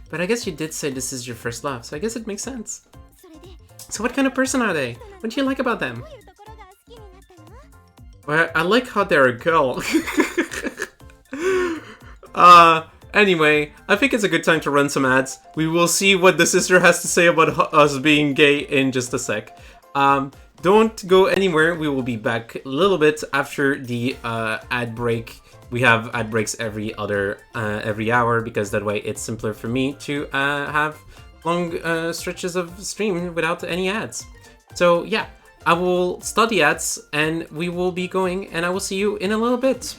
But I guess you did say this is your first love, so I guess it makes sense. So what kind of person are they? What do you like about them? Well, I like how they're a girl. Anyway, I think it's a good time to run some ads. We will see what the sister has to say about us being gay in just a sec. Don't go anywhere. We will be back a little bit after the ad break. We have ad breaks every hour because that way it's simpler for me to have long stretches of stream without any ads. So yeah, I will start the ads and we will be going, and I will see you in a little bit.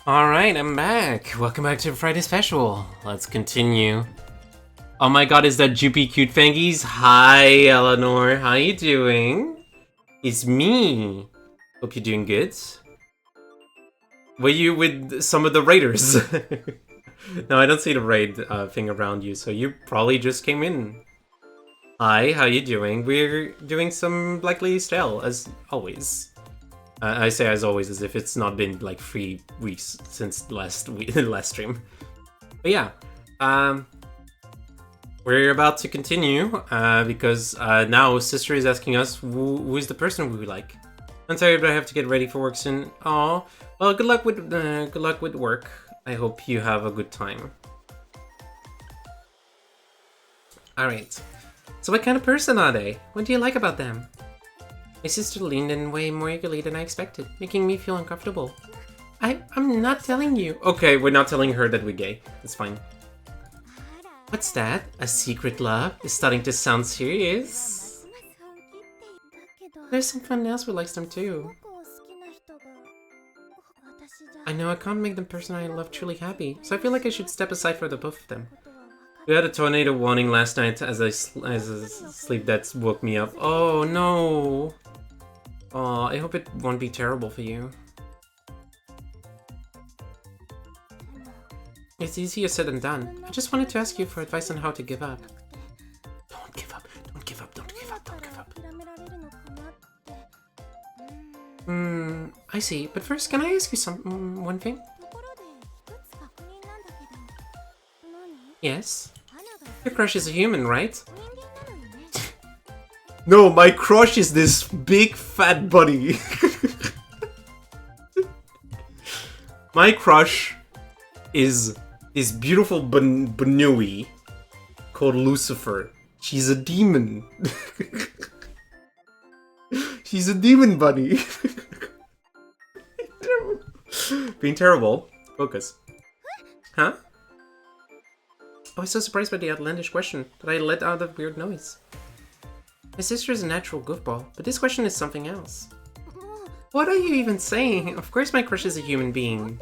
Alright, I'm back. Welcome back to Friday Special. Let's continue. Oh my god, is that Joopy Cute Fangies? Hi, Eleanor. How you doing? It's me. Hope you're doing good. Were you with some of the raiders? No, I don't see the raid thing around you, so you probably just came in. Hi, how you doing? We're doing some Black Lady's Tale, as always. I say as always as if it's not been like 3 weeks since last stream. But yeah, We're about to continue because now sister is asking us who is the person we like. I'm sorry, but I have to get ready for work soon. Oh, well, good luck with work. I hope you have a good time. All right. So what kind of person are they? What do you like about them? My sister leaned in way more eagerly than I expected, making me feel uncomfortable. I'm not telling you. Okay, we're not telling her that we're gay. It's fine. What's that? A secret love? It's starting to sound serious. There's someone else who likes them too. I know I can't make the person I love truly happy, so I feel like I should step aside for the both of them. We had a tornado warning last night as a sleep that woke me up. Oh no! Oh, I hope it won't be terrible for you. It's easier said than done. I just wanted to ask you for advice on how to give up. Don't give up, don't give up, don't give up, don't give up. I see. But first, can I ask you one thing? Yes? Your crush is a human, right? No, my crush is this big fat bunny. My crush is this beautiful Banui called Lucifer. She's a demon. She's a demon bunny. Being terrible. Focus. Huh? I was so surprised by the outlandish question that I let out a weird noise. My sister is a natural goofball, but this question is something else. What are you even saying? Of course my crush is a human being.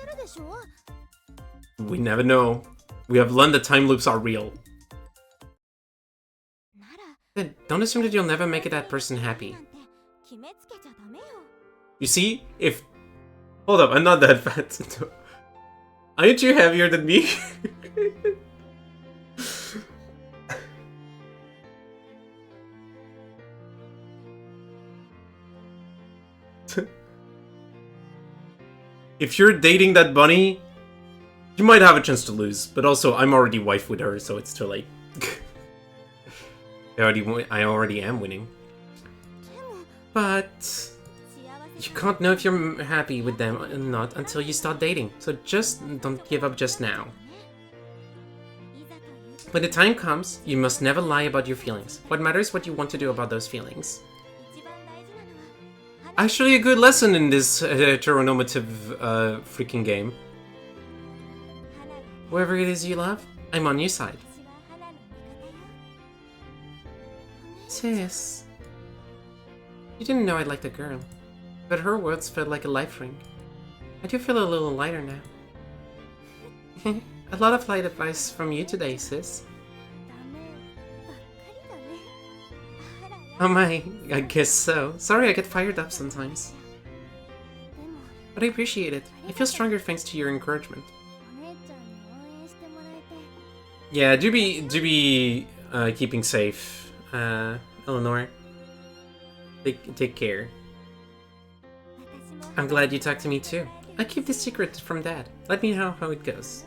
We never know. We have learned that time loops are real. Then don't assume that you'll never make that person happy. You see, if... Hold up, I'm not that fat. Aren't you heavier than me? If you're dating that bunny, you might have a chance to lose, but also I'm already wife with her, so it's too late. I already am winning. But you can't know if you're happy with them or not until you start dating, so just don't give up just now. When the time comes, you must never lie about your feelings. What matters is what you want to do about those feelings. Actually a good lesson in this heteronormative freaking game. Whoever it is you love, I'm on your side. Sis. You didn't know I liked a girl, but her words felt like a life ring. I do feel a little lighter now. A lot of light advice from you today, sis. Oh my, I guess so. Sorry I get fired up sometimes. But I appreciate it. I feel stronger thanks to your encouragement. Yeah, do be keeping safe, Eleanor. Take care. I'm glad you talked to me too. I keep this secret from Dad. Let me know how it goes.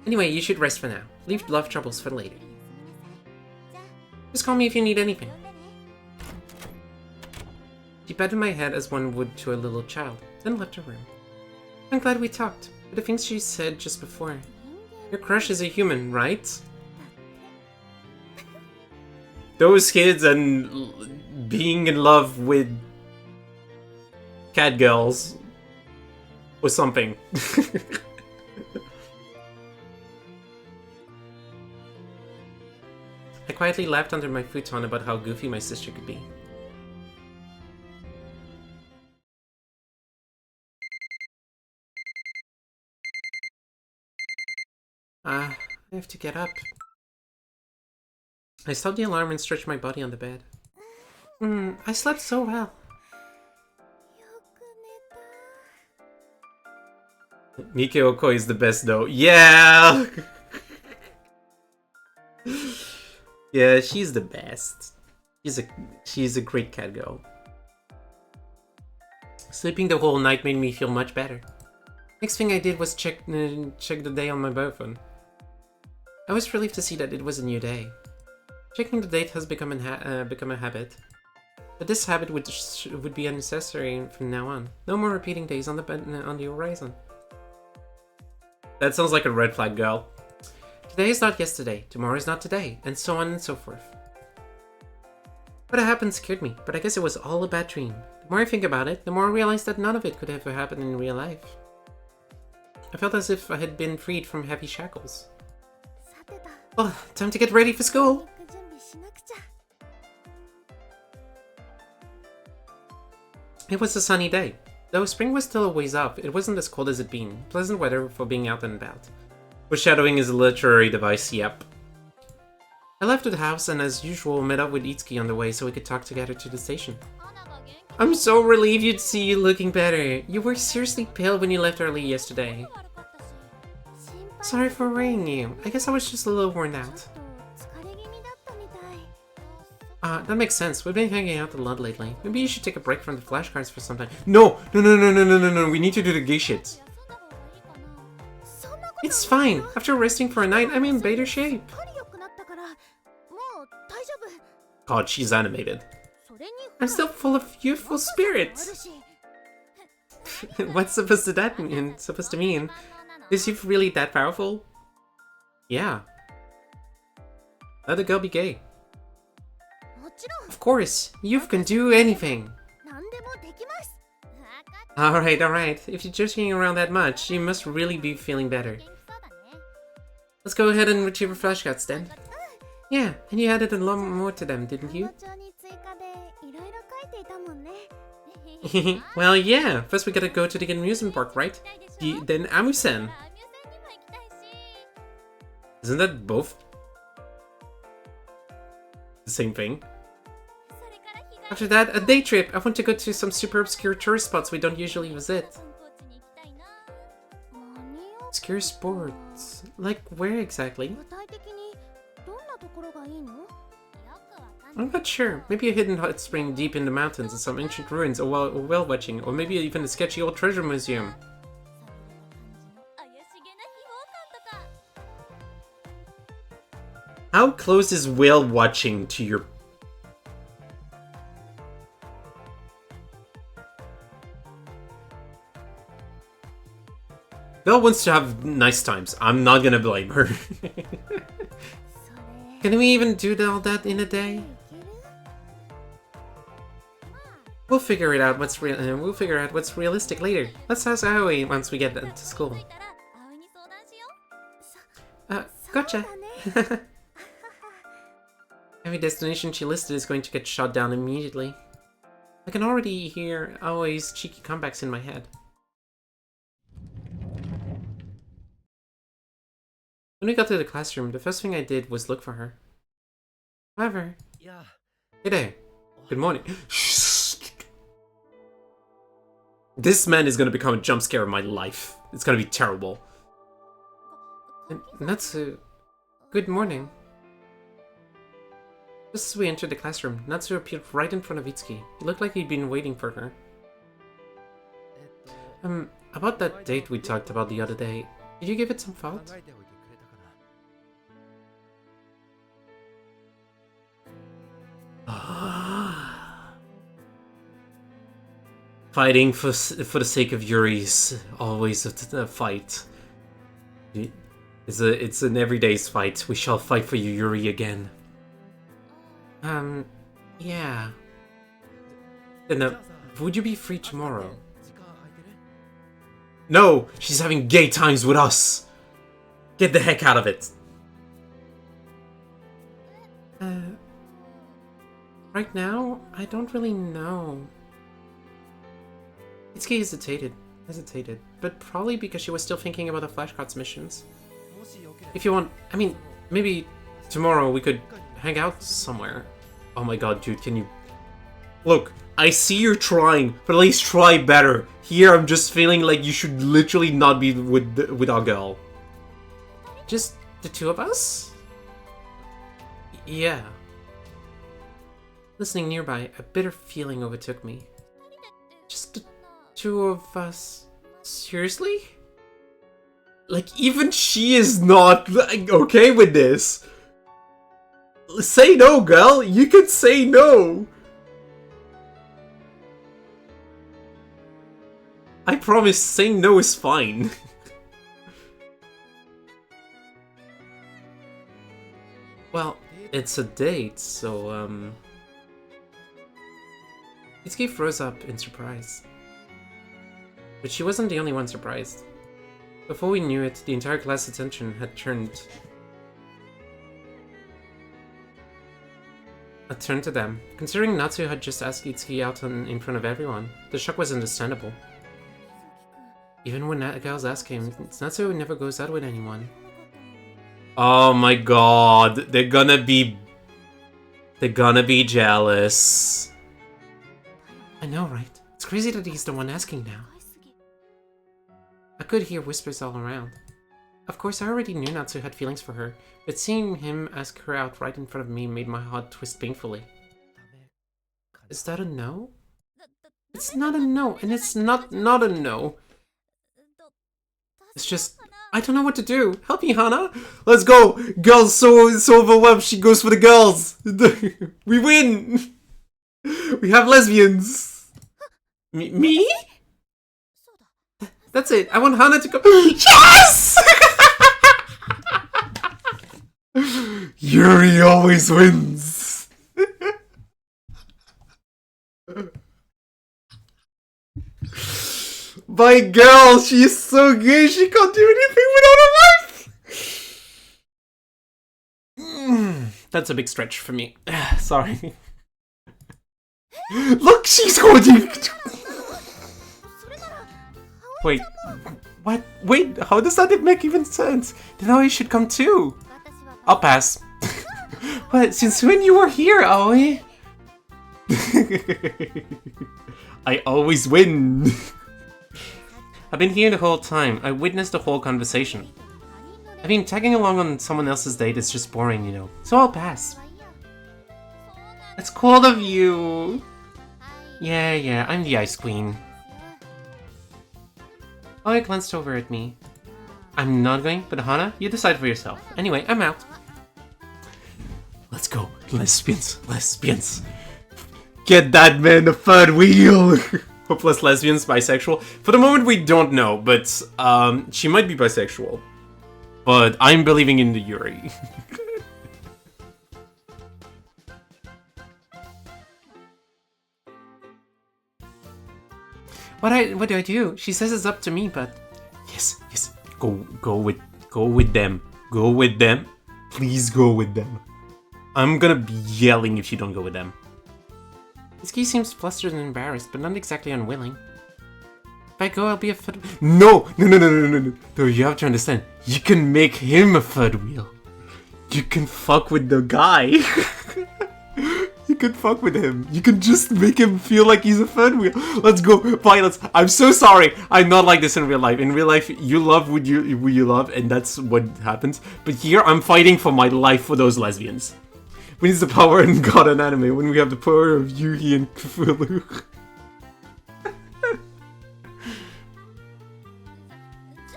Anyway, you should rest for now. Leave love troubles for later. Just call me if you need anything. She patted my head as one would to a little child, then left her room. I'm glad we talked, but the things she said just before. Your crush is a human, right? Those kids and being in love with cat girls or something. I quietly laughed under my futon about how goofy my sister could be. I have to get up. I stopped the alarm and stretched my body on the bed. I slept so well. Miki Okoi is the best though. Yeah! Yeah, she's the best. She's a great cat girl. Sleeping the whole night made me feel much better. Next thing I did was check the day on my phone. I was relieved to see that it was a new day. Checking the date has become a habit. But this habit would be unnecessary from now on. No more repeating days on the horizon. That sounds like a red flag, girl. Today is not yesterday, tomorrow is not today, and so on and so forth. What happened scared me, but I guess it was all a bad dream. The more I think about it, the more I realize that none of it could ever happen in real life. I felt as if I had been freed from heavy shackles. Oh, time to get ready for school! It was a sunny day. Though spring was still a ways off, it wasn't as cold as it'd been. Pleasant weather for being out and about. Foreshadowing is a literary device, yep. I left the house and as usual met up with Itsuki on the way so we could talk together to the station. I'm so relieved to see you looking better. You were seriously pale when you left early yesterday. Sorry for worrying you. I guess I was just a little worn out. That makes sense. We've been hanging out a lot lately. Maybe you should take a break from the flashcards for some time. No! No. We need to do the gay shit. It's fine. After resting for a night, I'm in better shape. God, she's animated. I'm still full of youthful spirits. What's supposed to mean? Is youth really that powerful? Yeah. Let the girl be gay. Of course, youth can do anything. Alright. If you're joking around that much, you must really be feeling better. Let's go ahead and retrieve our flashcards then. Yeah, and you added a lot more to them, didn't you? Well, yeah. First we gotta go to the amusement park, right? Then Amusen. Isn't that both the same thing? After that, a day trip. I want to go to some super obscure tourist spots we don't usually visit. Obscure sports? Like where exactly? I'm not sure. Maybe a hidden hot spring deep in the mountains and some ancient ruins or whale watching, or maybe even a sketchy old treasure museum. How close is whale watching to your... Belle wants to have nice times. I'm not gonna blame her. Can we even do all that in a day? We'll figure it out. We'll figure out what's realistic later. Let's ask Aoi once we get to school. Gotcha. Every destination she listed is going to get shot down immediately. I can already hear Aoi's cheeky comebacks in my head. When we got to the classroom, the first thing I did was look for her. However... Hey there. Good morning. This man is gonna become a jump scare of my life. It's gonna be terrible. Natsu... Good morning. Just as we entered the classroom, Natsu appeared right in front of Itsuki. He looked like he'd been waiting for her. About that date we talked about the other day, did you give it some thought? Fighting for the sake of Yuri's always a fight. It's an everyday's fight. We shall fight for you, Yuri, again. Yeah. Then, would you be free tomorrow? No! She's having gay times with us! Get the heck out of it! Right now, I don't really know. Itsuki hesitated, but probably because she was still thinking about the flashcards missions. If you want, I mean, maybe tomorrow we could hang out somewhere. Oh my god, dude, can you... Look, I see you're trying, but at least try better. Here, I'm just feeling like you should literally not be with our girl. Just the two of us? Yeah. Listening nearby, a bitter feeling overtook me. Just the two of us? Seriously? Like, even she is not like, okay with this. Say no, girl. You can say no. I promise, saying no is fine. Well, it's a date, so, Itsuki froze up in surprise. But she wasn't the only one surprised. Before we knew it, the entire class attention had turned to them. Considering Natsu had just asked Itsuki out in front of everyone, the shock was understandable. Even when girls ask him, Natsu never goes out with anyone. Oh my god, they're gonna be jealous. I know, right? It's crazy that he's the one asking now. I could hear whispers all around. Of course, I already knew Natsu had feelings for her, but seeing him ask her out right in front of me made my heart twist painfully. Is that a no? It's not a no, and it's not a no. It's just, I don't know what to do. Help me, Hana. Let's go. Girl's so overwhelmed, she goes for the girls. We win. We have lesbians. Me? That's it. I want Hana to go. Yes! Yuri always wins. My girl, she's so gay, she can't do anything without a wife. That's a big stretch for me. Sorry. Look, she's holding. Wait, what? Wait, how does that make even sense? Then Aoi should come too. I'll pass. What? Since when you were here, Aoi? I always win. I've been here the whole time. I witnessed the whole conversation. I mean, tagging along on someone else's date is just boring, you know. So I'll pass. That's cool of you. Yeah, I'm the Ice Queen. I glanced over at me. I'm not going, but Hana, you decide for yourself. Anyway, I'm out. Let's go. Lesbians. Get that man a third wheel. Hopeless lesbians, bisexual. For the moment, we don't know, but she might be bisexual. But I'm believing in the Yuri. What do I do? She says it's up to me, but yes. Go with them. Go with them. Please go with them. I'm gonna be yelling if you don't go with them. Itsuki seems flustered and embarrassed, but not exactly unwilling. If I go, I'll be a third. No. No, you have to understand. You can make him a third wheel. You can fuck with the guy. You can fuck with him. You can just make him feel like he's a third wheel. Let's go, Violets. I'm so sorry. I'm not like this in real life. In real life, you love what you love, and that's what happens. But here, I'm fighting for my life for those lesbians. When is the power in God and anime? When we have the power of Yuhi and Cthulhu.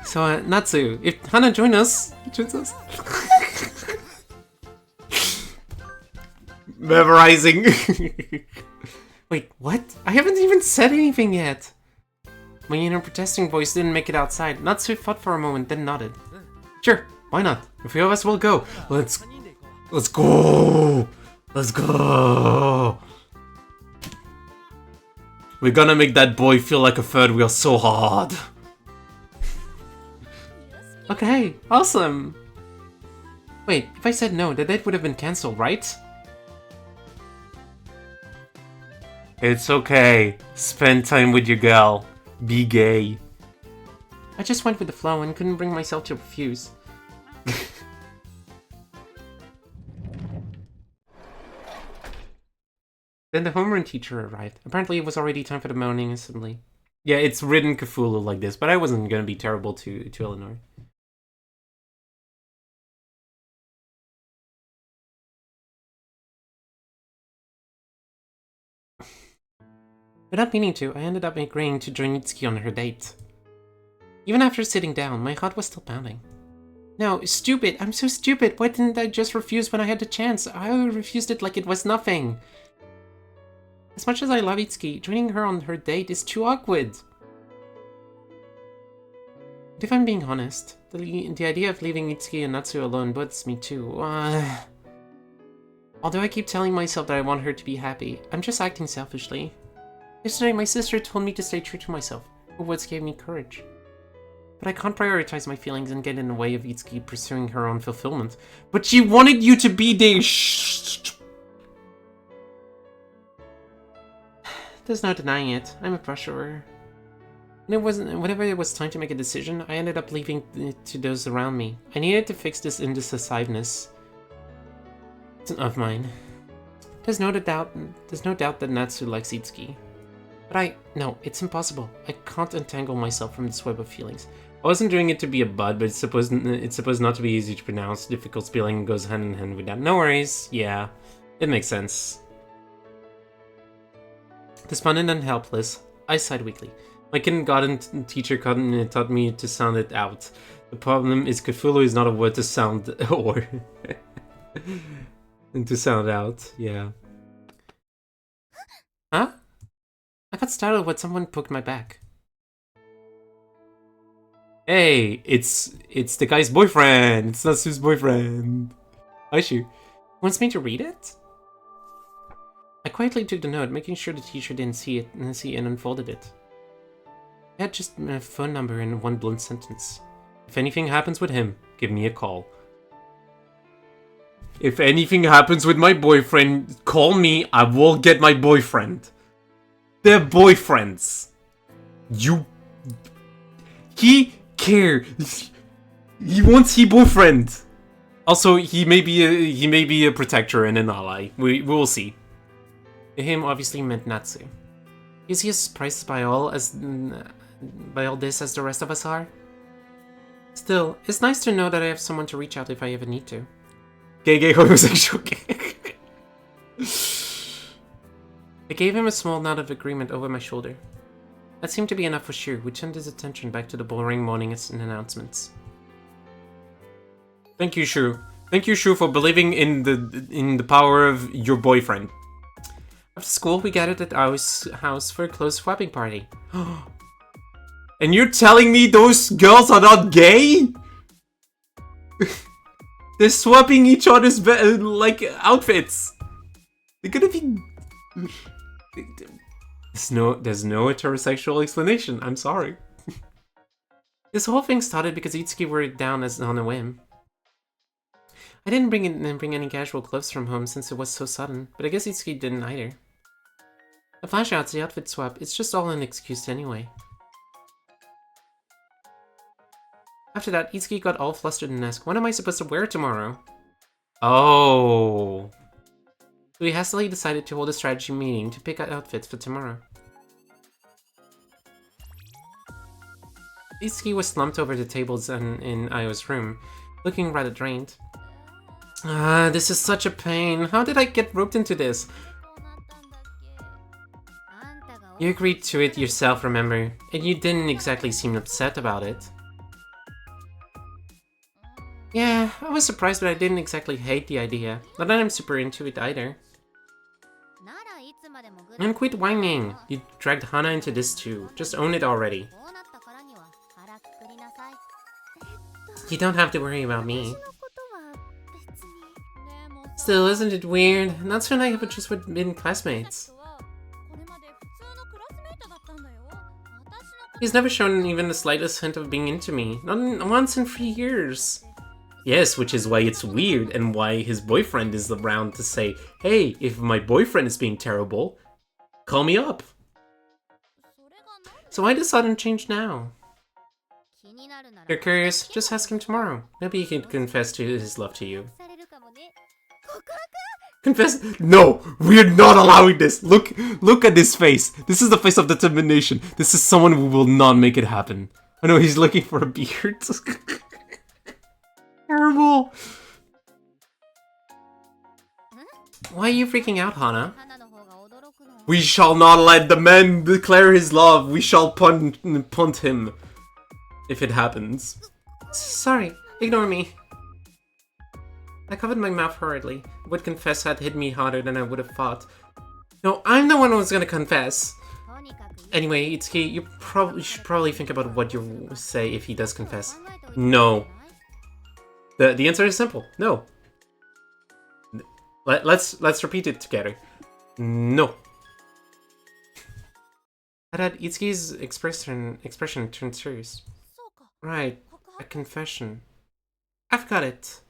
So, Natsu, if Hana joins us. Memorizing. Wait, what? I haven't even said anything yet. My inner protesting voice didn't make it outside. Natsu thought for a moment, then nodded. Sure, why not? A few of us will go. Let's go! Let's go! We're gonna make that boy feel like a third wheel so hard. Okay, awesome! Wait, if I said no, the date would have been cancelled, right? It's okay. Spend time with your gal. Be gay. I just went with the flow and couldn't bring myself to refuse. Then the homeroom teacher arrived. Apparently it was already time for the morning assembly. Yeah, it's written Cthulhu like this, but I wasn't gonna be terrible to Eleanor. Without meaning to, I ended up agreeing to join Itsuki on her date. Even after sitting down, my heart was still pounding. No, stupid! I'm so stupid! Why didn't I just refuse when I had the chance? I refused it like it was nothing! As much as I love Itsuki, joining her on her date is too awkward! But if I'm being honest, the idea of leaving Itsuki and Natsu alone bugs me too. Although I keep telling myself that I want her to be happy, I'm just acting selfishly. Yesterday, my sister told me to stay true to myself. Her words gave me courage. But I can't prioritize my feelings and get in the way of Itsuki pursuing her own fulfillment. But she wanted you to be there! There's no denying it. I'm a pushover. Whenever it was time to make a decision, I ended up leaving it to those around me. I needed to fix this indecisiveness of mine. There's no doubt that Natsu likes Itsuki. But no, it's impossible. I can't entangle myself from this web of feelings. I wasn't doing it to be a bud, but it's supposed not to be easy to pronounce. Difficult spelling goes hand in hand with that. No worries. Yeah, it makes sense. Despondent and helpless, I sighed weakly. My kindergarten teacher taught me to sound it out. The problem is Cthulhu is not a word to sound or to sound out. Yeah. Huh? I got startled when someone poked my back. Hey, it's the guy's boyfriend. It's Natsu's boyfriend. Aishu wants me to read it? I quietly took the note, making sure the teacher didn't see it, and unfolded it. I had just a phone number in one blunt sentence. If anything happens with him, give me a call. If anything happens with my boyfriend, call me. I will get my boyfriend. They're boyfriends. He cares. He wants his boyfriend. Also, he may be a protector and an ally. We will see. Him obviously meant Natsu. Is he as surprised by all this as the rest of us are? Still, it's nice to know that I have someone to reach out if I ever need to. Gay homosexual gay. I gave him a small nod of agreement over my shoulder. That seemed to be enough for Shu, who turned his attention back to the boring morning and announcements. Thank you, Shu. Thank you, Shu, for believing in the power of your boyfriend. After school, we gathered at our house for a close swapping party. And you're telling me those girls are not gay? They're swapping each other's like outfits. They're gonna be. There's no heterosexual explanation. I'm sorry. This whole thing started because Itsuki wore it down on a whim. I didn't bring any casual clothes from home since it was so sudden, but I guess Itsuki didn't either. The flashouts, the outfit swap, it's just all an excuse anyway. After that, Itsuki got all flustered and asked, what am I supposed to wear tomorrow? Oh. So we hastily decided to hold a strategy meeting to pick out outfits for tomorrow. Itsuki was slumped over the tables in Ayo's room, looking rather drained. This is such a pain. How did I get roped into this? You agreed to it yourself, remember? And you didn't exactly seem upset about it. Yeah, I was surprised, but I didn't exactly hate the idea. Not that I'm super into it either. And quit whining! You dragged Hana into this too. Just own it already. You don't have to worry about me. Still, isn't it weird? Natsu and I have just been classmates. He's never shown even the slightest hint of being into me. Not once in 3 years. Yes, which is why it's weird and why his boyfriend is around to say, hey, if my boyfriend is being terrible, call me up. So why the sudden change now? If you're curious, just ask him tomorrow. Maybe he can confess to his love to you. Confess? No! We're not allowing this! Look at this face! This is the face of determination. This is someone who will not make it happen. I know he's looking for a beard. Terrible! Why are you freaking out, Hana? We shall not let the man declare his love. We shall punt him. if it happens. Sorry, ignore me. I covered my mouth hurriedly. Would confess had hit me harder than I would have thought. No, I'm the one who's gonna confess. Anyway, Itsuki, you should probably think about what you say if he does confess. No. The answer is simple. No. Let's repeat it together. No. At Itsuki's expression turned serious. Right, a confession. I've got it.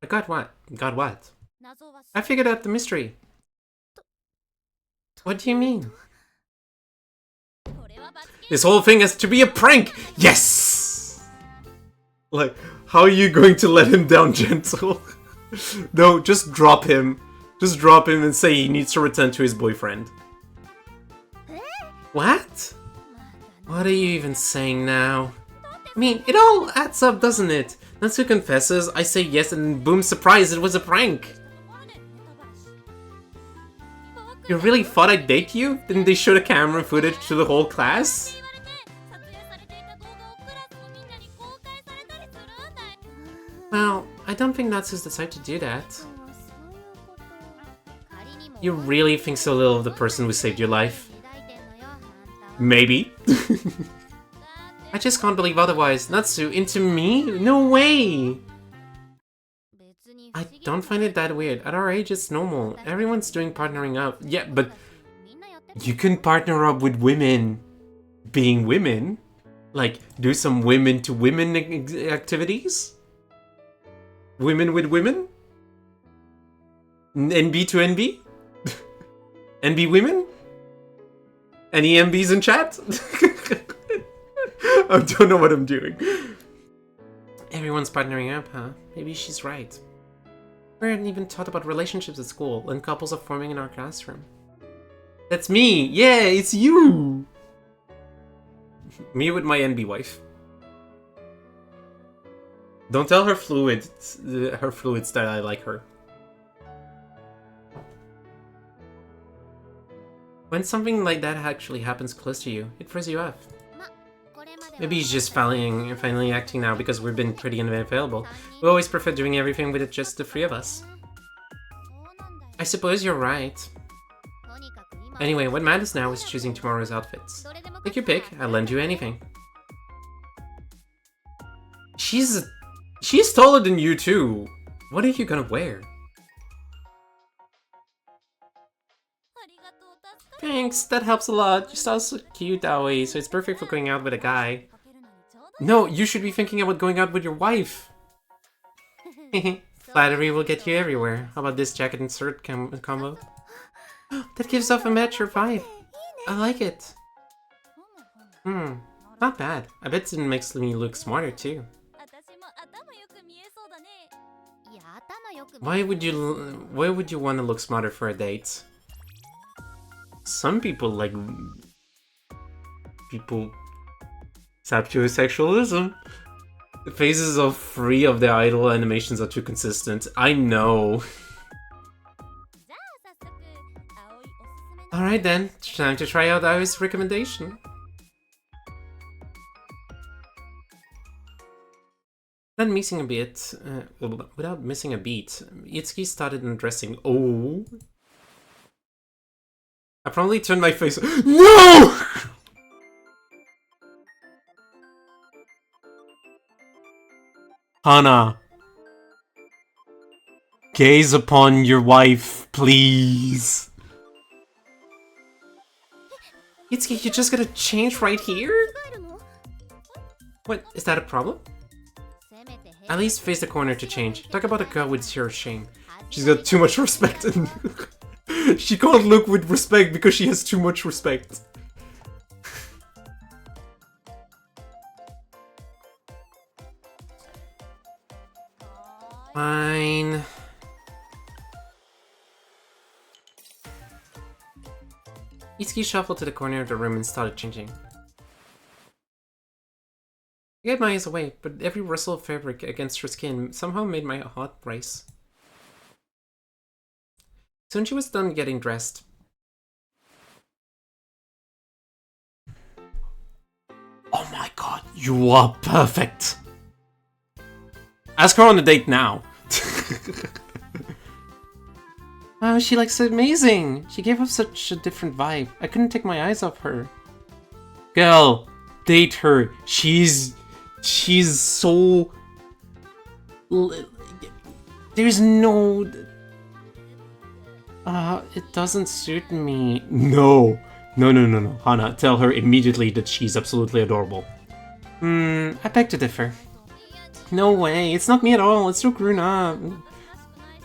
I got what? Got what? I figured out the mystery. What do you mean? This whole thing has to be a prank! Yes! Like, how are you going to let him down gentle? No, just drop him. Just drop him and say he needs to return to his boyfriend. What? What are you even saying now? I mean, it all adds up, doesn't it? Natsu confesses, I say yes, and boom, surprise, it was a prank. You really thought I'd date you? Didn't they show the camera footage to the whole class? Well, I don't think Natsu's the type to do that. You really think so little of the person who saved your life? Maybe. I just can't believe otherwise. Natsu, into me? No way! I don't find it that weird. At our age, it's normal. Everyone's doing partnering up. Yeah, but you can partner up with women being women. Like, do some women-to-women activities? Women with women? NB to NB? NB women? Any MBs in chat? I don't know what I'm doing. Everyone's partnering up, huh? Maybe she's right. We hadn't even taught about relationships at school, and couples are forming in our classroom. That's me! Yeah, it's you! Me with my NB wife. Don't tell her fluids that I like her. When something like that actually happens close to you, it throws you off. Maybe he's just finally acting now because we've been pretty unavailable. We always prefer doing everything with it just the three of us. I suppose you're right. Anyway, what matters now is choosing tomorrow's outfits. Pick your pick, I'll lend you anything. She's taller than you too. What are you gonna wear? Thanks, that helps a lot. Your style's so cute that way, so it's perfect for going out with a guy. No, you should be thinking about going out with your wife. Flattery will get you everywhere. How about this jacket and shirt combo? That gives off a mature vibe. I like it. Not bad. I bet it makes me look smarter too. Why would you want to look smarter for a date? Some people like sapiosexualism. The phases of three of the idol animations are too consistent. I know. Alright then, time to try out Aoi's recommendation. Without missing a beat, Itsuki started undressing. Oh. I probably turned my face. No! Hana. Gaze upon your wife, please. Itsuki, you just gotta change right here? What, is that a problem? At least face the corner to change. Talk about a girl with zero shame. She's got too much respect and she can't look with respect because she has too much respect. Fine. Itsuki shuffled to the corner of the room and started changing. I gave my eyes away, but every rustle of fabric against her skin somehow made my heart race. Soon she was done getting dressed. You are perfect. Ask her on a date now. Oh, she looks amazing. She gave off such a different vibe. I couldn't take my eyes off her. Girl, date her. She's so... There's no... it doesn't suit me. No. No. Hana, tell her immediately that she's absolutely adorable. I beg to differ. No way, it's not me at all. It's so grown up.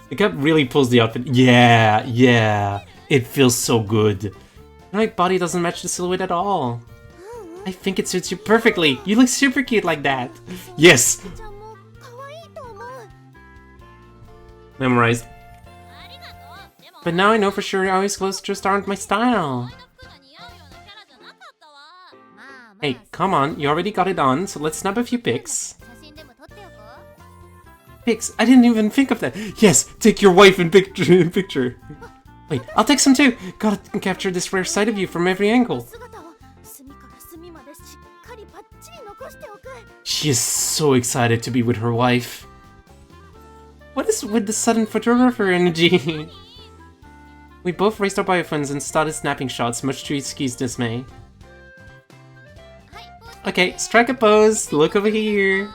The cap really pulls the outfit. Yeah. It feels so good. My body doesn't match the silhouette at all. I think it suits you perfectly. You look super cute like that. Yes. Memorized. But now I know for sure Aoi's clothes just aren't my style. Hey, come on, you already got it on, so let's snap a few pics. Pics? I didn't even think of that. Yes, take your wife in picture. Wait, I'll take some too. Gotta capture this rare side of you from every angle. She is so excited to be with her wife. What is with the sudden photographer energy? We both raised our biophones and started snapping shots, much to Itsuki's dismay. Okay, strike a pose. Look over here.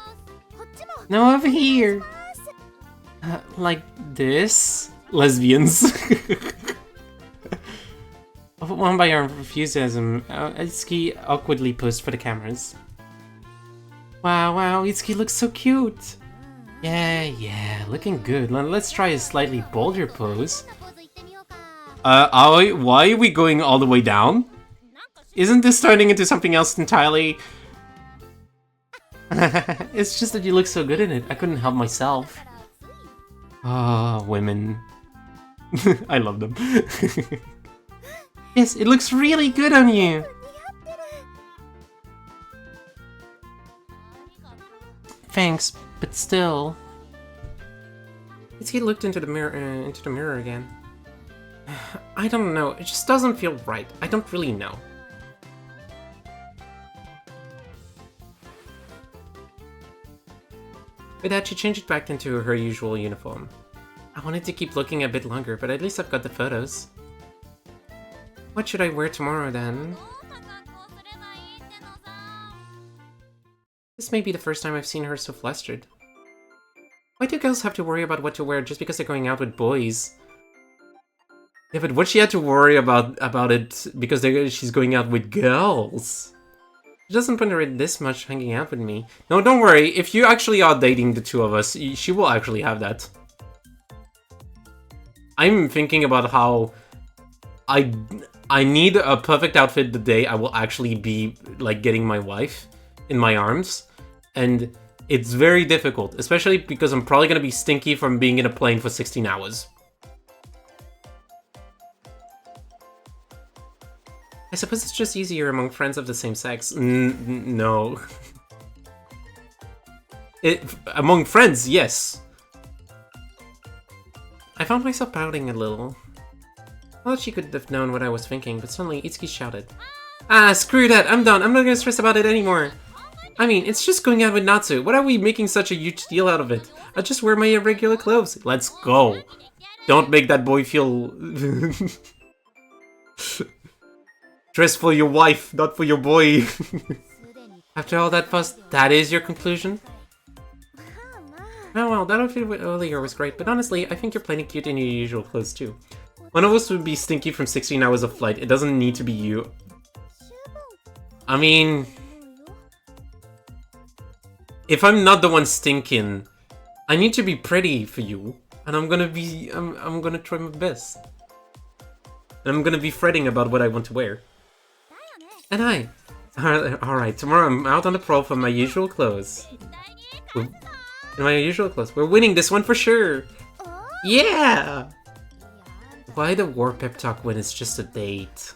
No, over here. Like this? Lesbians. Overwhelmed by our enthusiasm, Itsuki awkwardly posed for the cameras. Wow, Itsuki looks so cute. Yeah, looking good. Let's try a slightly bolder pose. Aoi, why are we going all the way down? Isn't this turning into something else entirely? It's just that you look so good in it. I couldn't help myself. Ah, women. I love them. Yes, it looks really good on you. Thanks, but still. Itsuki looked into the mirror again. I don't know. It just doesn't feel right. I don't really know. With that, she changed it back into her usual uniform. I wanted to keep looking a bit longer, but at least I've got the photos. What should I wear tomorrow, then? This may be the first time I've seen her so flustered. Why do girls have to worry about what to wear just because they're going out with boys? Yeah, but what she had to worry about it because she's going out with girls? She doesn't bother it this much hanging out with me. No, don't worry. If you actually are dating the two of us, she will actually have that. I'm thinking about how I need a perfect outfit the day I will actually be like getting my wife in my arms, and it's very difficult, especially because I'm probably gonna be stinky from being in a plane for 16 hours. I suppose it's just easier among friends of the same sex. No. Among friends, yes. I found myself pouting a little. I thought she could have known what I was thinking, but suddenly Itsuki shouted. Ah, screw that, I'm done. I'm not gonna stress about it anymore. I mean, it's just going out with Natsu. What are we making such a huge deal out of it? I'll just wear my regular clothes. Let's go. Don't make that boy feel... Dress for your wife, not for your boy. After all that fuss, that is your conclusion? Oh well, that outfit earlier was great, but honestly, I think you're plenty cute in your usual clothes too. One of us would be stinky from 16 hours of flight. It doesn't need to be you. I mean... if I'm not the one stinking, I need to be pretty for you. And I'm gonna try my best. And I'm gonna be fretting about what I want to wear. And alright, tomorrow I'm out on the prowl for my usual clothes. In my usual clothes. We're winning this one for sure! Yeah! Why the war pep talk when it's just a date?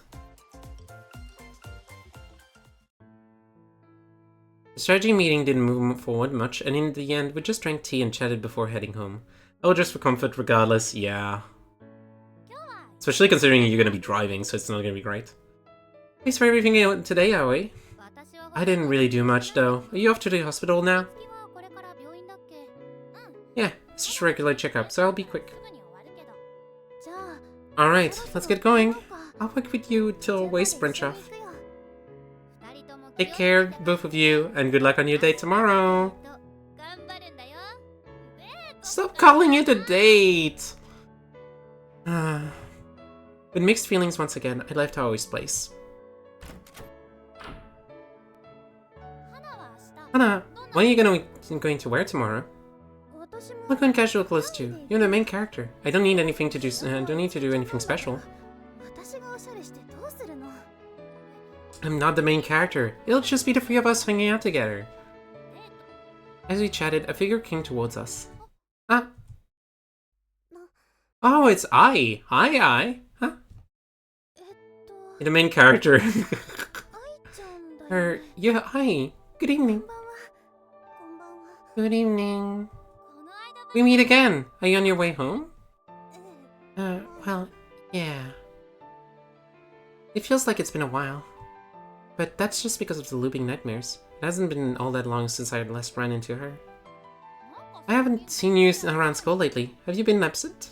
The strategy meeting didn't move forward much, and in the end, we just drank tea and chatted before heading home. Oh, just for comfort regardless, yeah. Especially considering you're gonna be driving, so it's not gonna be great. Thanks for everything today, Aoi. I didn't really do much, though. Are you off to the hospital now? Yeah, it's just a regular checkup, so I'll be quick. Alright, let's get going. I'll work with you till waist branch off. Take care, both of you, and good luck on your date tomorrow. Stop calling it a date! With mixed feelings once again, I left Aoi's place. Hana, what are you going to wear tomorrow? I'll go in casual clothes too. You're the main character. I don't need anything to do. Don't need to do anything special. I'm not the main character. It'll just be the three of us hanging out together. As we chatted, a figure came towards us. Ah. Oh, it's Ai. Hi, Ai. Huh? You're the main character. Yeah, Ai. Good evening. Good evening. We meet again. Are you on your way home? Well, yeah. It feels like it's been a while. But that's just because of the looping nightmares. It hasn't been all that long since I had last run into her. I haven't seen you around school lately. Have you been absent?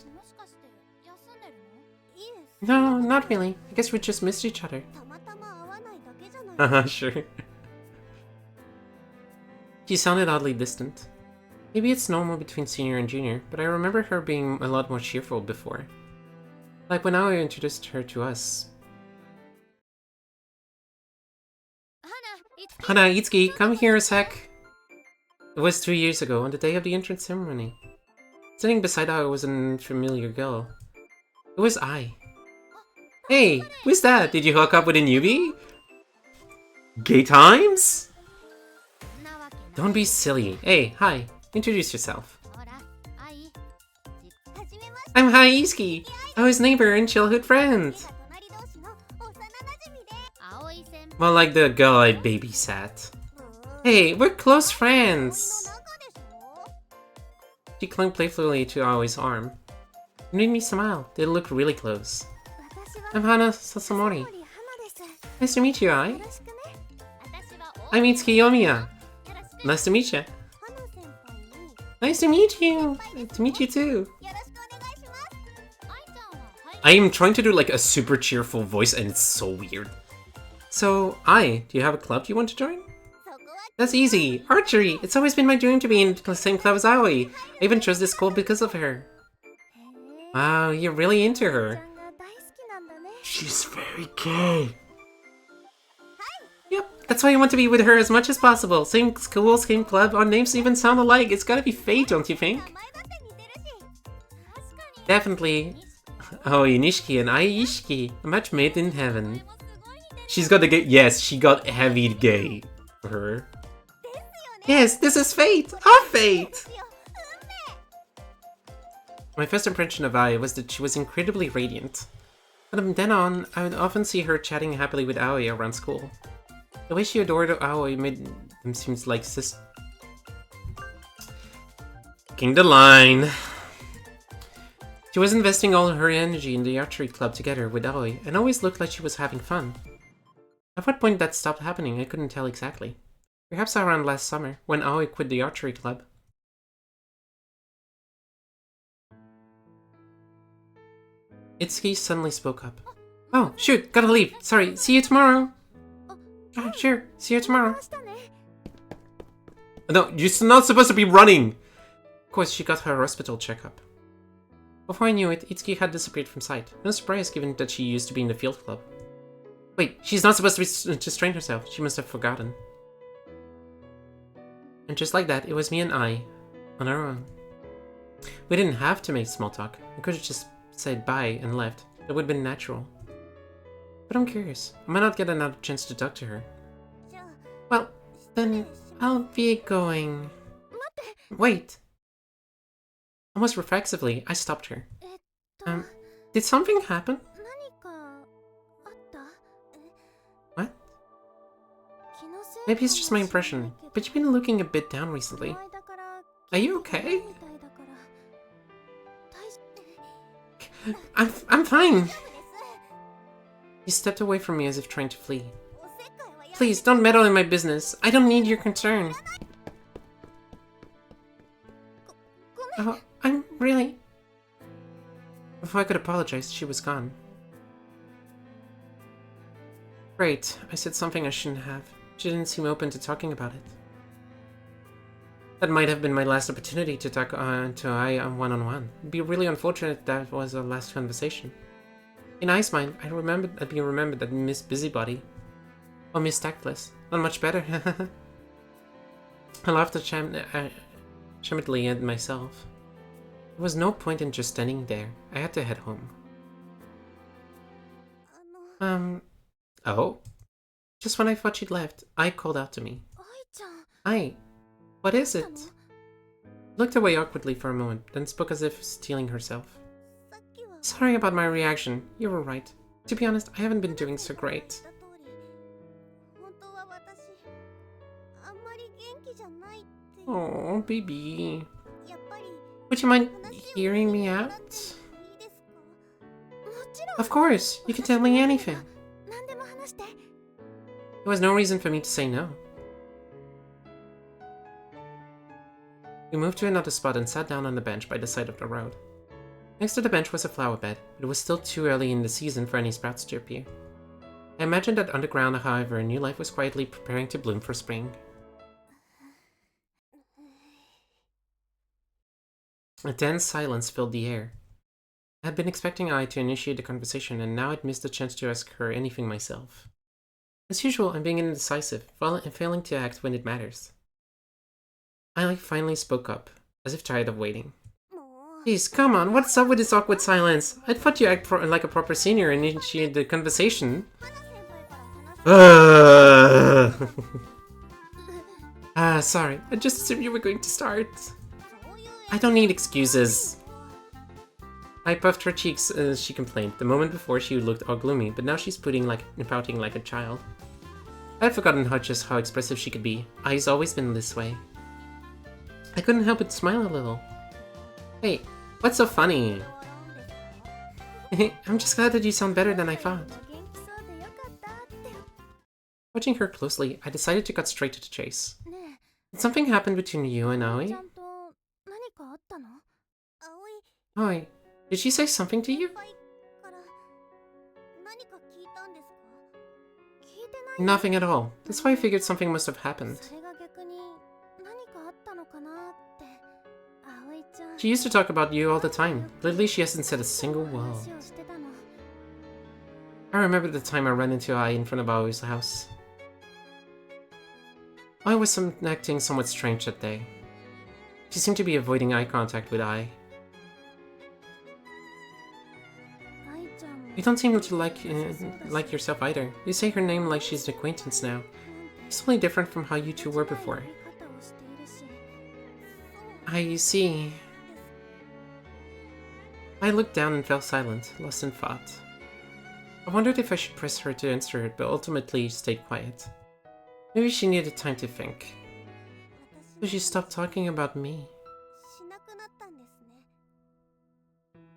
No, not really. I guess we just missed each other. Haha, sure. She sounded oddly distant. Maybe it's normal between senior and junior, but I remember her being a lot more cheerful before. Like when Aoi introduced her to us. Hana, Itsuki, come here a sec. It was 2 years ago, on the day of the entrance ceremony. Sitting beside Aoi was an unfamiliar girl. It was I. Hey, who's that? Did you hook up with a newbie? Gay times? Don't be silly. Hey, hi. Introduce yourself. I'm Hai Itsuki, Aoi's neighbor and childhood friend. Well, like the girl I babysat. Hey, we're close friends. She clung playfully to Aoi's arm. It made me smile. They looked really close. I'm Hana Sasamori. Nice to meet you, Ai. I'm Itsuki Yomiya. Nice to meet you. Nice to meet you! To meet you too! I am trying to do like a super cheerful voice and it's so weird. So, Ai, do you have a club you want to join? That's easy! Archery! It's always been my dream to be in the same club as Aoi. I even chose this school because of her. Wow, you're really into her. She's very gay. Yep, that's why I want to be with her as much as possible. Same school, same club, our names even sound alike. It's gotta be fate, don't you think? Definitely. Aoi Nishiki and Ai Ishiki. A match made in heaven. She's got the gay. Yes, she got heavy gay for her. Yes, this is fate! Our fate! My first impression of Ai was that she was incredibly radiant. From then on, I would often see her chatting happily with Aoi around school. The way she adored Aoi made them seem like sis. King the line. She was investing all her energy in the archery club together with Aoi, and always looked like she was having fun. At what point that stopped happening, I couldn't tell exactly. Perhaps around last summer, when Aoi quit the archery club. Itsuki suddenly spoke up. Oh, shoot, gotta leave. Sorry, see you tomorrow. Sure, see you tomorrow. No, you're not supposed to be running! Of course, she got her hospital checkup. Before I knew it, Itsuki had disappeared from sight. No surprise given that she used to be in the field club. Wait, she's not supposed to strain herself. She must have forgotten. And just like that, it was me and Ai, on our own. We didn't have to make small talk. We could have just said bye and left. It would have been natural. But I'm curious. I might not get another chance to talk to her. Well, then I'll be going. Wait. Almost reflexively, I stopped her. Did something happen? What? Maybe it's just my impression, but you've been looking a bit down recently. Are you okay? I'm fine. He stepped away from me as if trying to flee. Please, don't meddle in my business. I don't need your concern. Oh, I'm really... Before I could apologize, she was gone. Great, I said something I shouldn't have. She didn't seem open to talking about it. That might have been my last opportunity to talk to Ai one-on-one. It'd be really unfortunate if that was our last conversation. In Ai's mind, I'd be remembered as Miss Busybody. Or Miss Tactless. Not much better. I laughed shamelessly at myself. There was no point in just standing there. I had to head home. Oh? Just when I thought she'd left, Ai called out to me. Ai, what is it? Looked away awkwardly for a moment, then spoke as if steeling herself. Sorry about my reaction. You were right. To be honest, I haven't been doing so great. Oh, baby. Would you mind hearing me out? Of course, you can tell me anything. There was no reason for me to say no. We moved to another spot and sat down on the bench by the side of the road. Next to the bench was a flower bed, but it was still too early in the season for any sprouts to appear. I imagined that underground, however, a new life was quietly preparing to bloom for spring. A dense silence filled the air. I had been expecting Ai to initiate the conversation, and now I'd missed the chance to ask her anything myself. As usual, I'm being indecisive, and failing to act when it matters. Ai finally spoke up, as if tired of waiting. Please, come on, what's up with this awkward silence? I thought you act like a proper senior and initiated the conversation. Sorry, I just assumed you were going to start. I don't need excuses. I puffed her cheeks as she complained. The moment before she looked all gloomy, but now she's pouting like a child. I had forgotten just how expressive she could be. Ai's always been this way. I couldn't help but smile a little. Hey, what's so funny? I'm just glad that you sound better than I thought. Watching her closely, I decided to cut straight to the chase. Did something happen between you and Aoi? Aoi, did she say something to you? Nothing at all. That's why I figured something must have happened. She used to talk about you all the time. Lately she hasn't said a single word. I remember the time I ran into Ai in front of Aoi's house. Ai was acting somewhat strange that day. She seemed to be avoiding eye contact with Ai. You don't seem to like yourself either. You say her name like she's an acquaintance now. It's totally different from how you two were before. I see. I looked down and fell silent, lost in thought. I wondered if I should press her to answer it, but ultimately stayed quiet. Maybe she needed time to think. So she stopped talking about me. She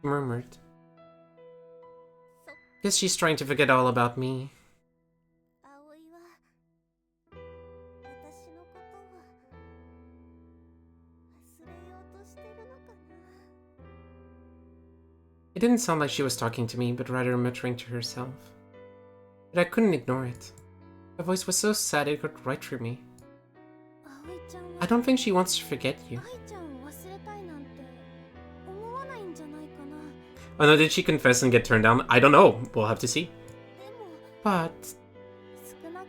murmured. Guess she's trying to forget all about me. It didn't sound like she was talking to me, but rather muttering to herself. But I couldn't ignore it. Her voice was so sad it got right through me. I don't think she wants to forget you. Oh no, did she confess and get turned down? I don't know. We'll have to see. But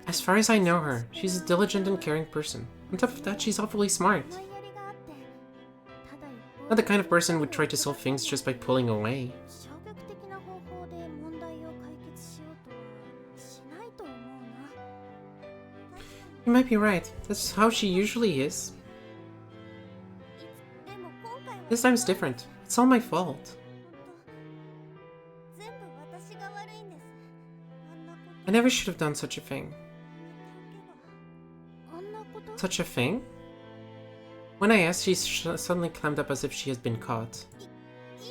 as far as I know her, she's a diligent and caring person. On top of that, she's awfully smart. Not the kind of person who would try to solve things just by pulling away. You might be right. That's how she usually is. This time's different. It's all my fault. I never should have done such a thing. Such a thing? When I asked, she suddenly climbed up as if she had been caught.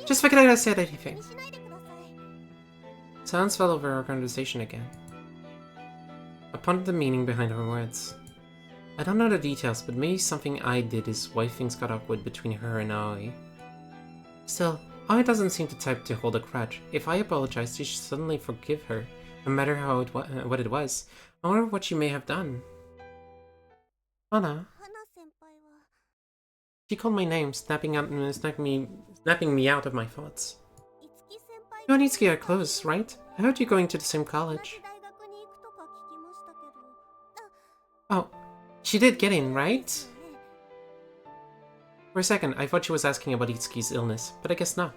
Just forget I said anything. Silence fell over our conversation again. I pondered the meaning behind her words. I don't know the details, but maybe something I did is why things got awkward between her and Aoi. Still, Aoi doesn't seem the type to hold a grudge. If I apologized, she should suddenly forgive her, no matter what it was. I wonder what she may have done. Hana. She called my name, snapping me out of my thoughts. You and Itsuki are close, right? I heard you going to the same college. Oh, she did get in, right? For a second, I thought she was asking about Itsuki's illness, but I guess not.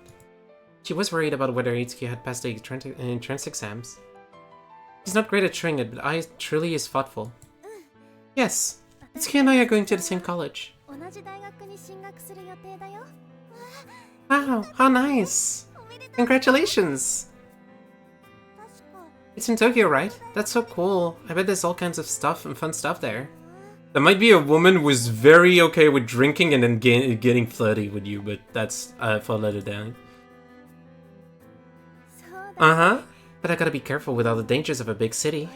She was worried about whether Itsuki had passed the entrance exams. He's not great at showing it, but I truly is thoughtful. Yes, Itsuki and I are going to the same college. Wow, how nice! Congratulations! It's in Tokyo, right? That's so cool. I bet there's all kinds of stuff and fun stuff there. There might be a woman who's very okay with drinking and then getting flirty with you, but that's for later down. Uh-huh. But I gotta be careful with all the dangers of a big city.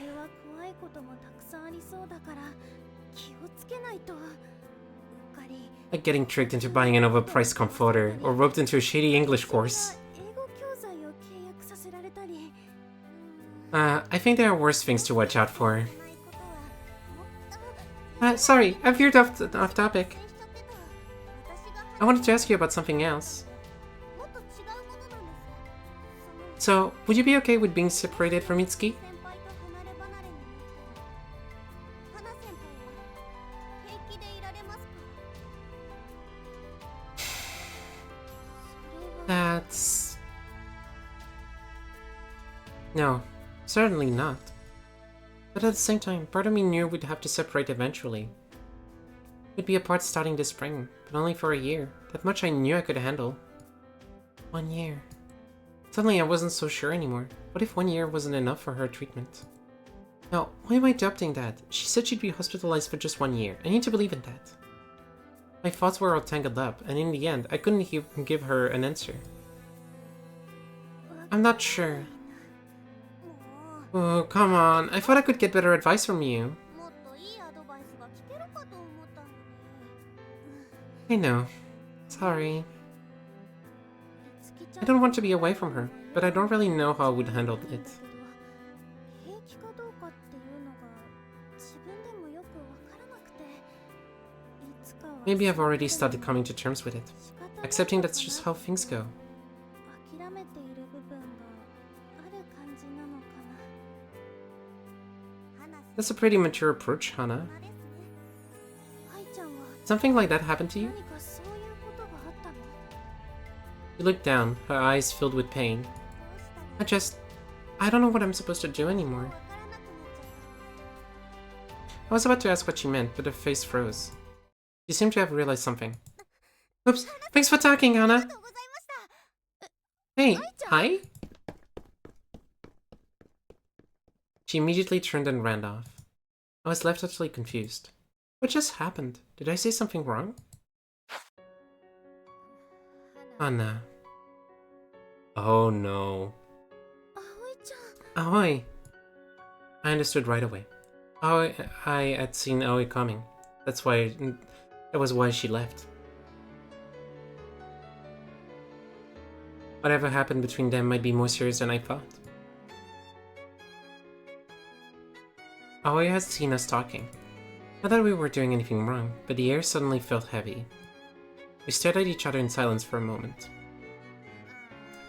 Like getting tricked into buying an overpriced comforter, or roped into a shady English course. I think there are worse things to watch out for. Sorry, I've veered off topic. I wanted to ask you about something else. So, would you be okay with being separated from Itsuki? That's... No, certainly not. But at the same time, part of me knew we'd have to separate eventually. We'd be apart starting this spring, but only for a year. That much I knew I could handle. 1 year. Suddenly I wasn't so sure anymore. What if 1 year wasn't enough for her treatment? Now, why am I doubting that? She said she'd be hospitalized for just 1 year. I need to believe in that. My thoughts were all tangled up, and in the end, I couldn't even give her an answer. I'm not sure. Oh, come on. I thought I could get better advice from you. I know. Sorry. I don't want to be away from her, but I don't really know how I would handle it. Maybe I've already started coming to terms with it, accepting that's just how things go. That's a pretty mature approach, Hana. Something like that happened to you? She looked down, her eyes filled with pain. I don't know what I'm supposed to do anymore. I was about to ask what she meant, but her face froze. She seemed to have realized something. Oops, thanks for talking, Hana! Hey, hi? She immediately turned and ran off. I was left utterly confused. What just happened? Did I say something wrong? Hana. Oh no. Aoi! I understood right away. I had seen Aoi coming. That was why she left. Whatever happened between them might be more serious than I thought. Aoi had seen us talking. Not that we were doing anything wrong, but the air suddenly felt heavy. We stared at each other in silence for a moment.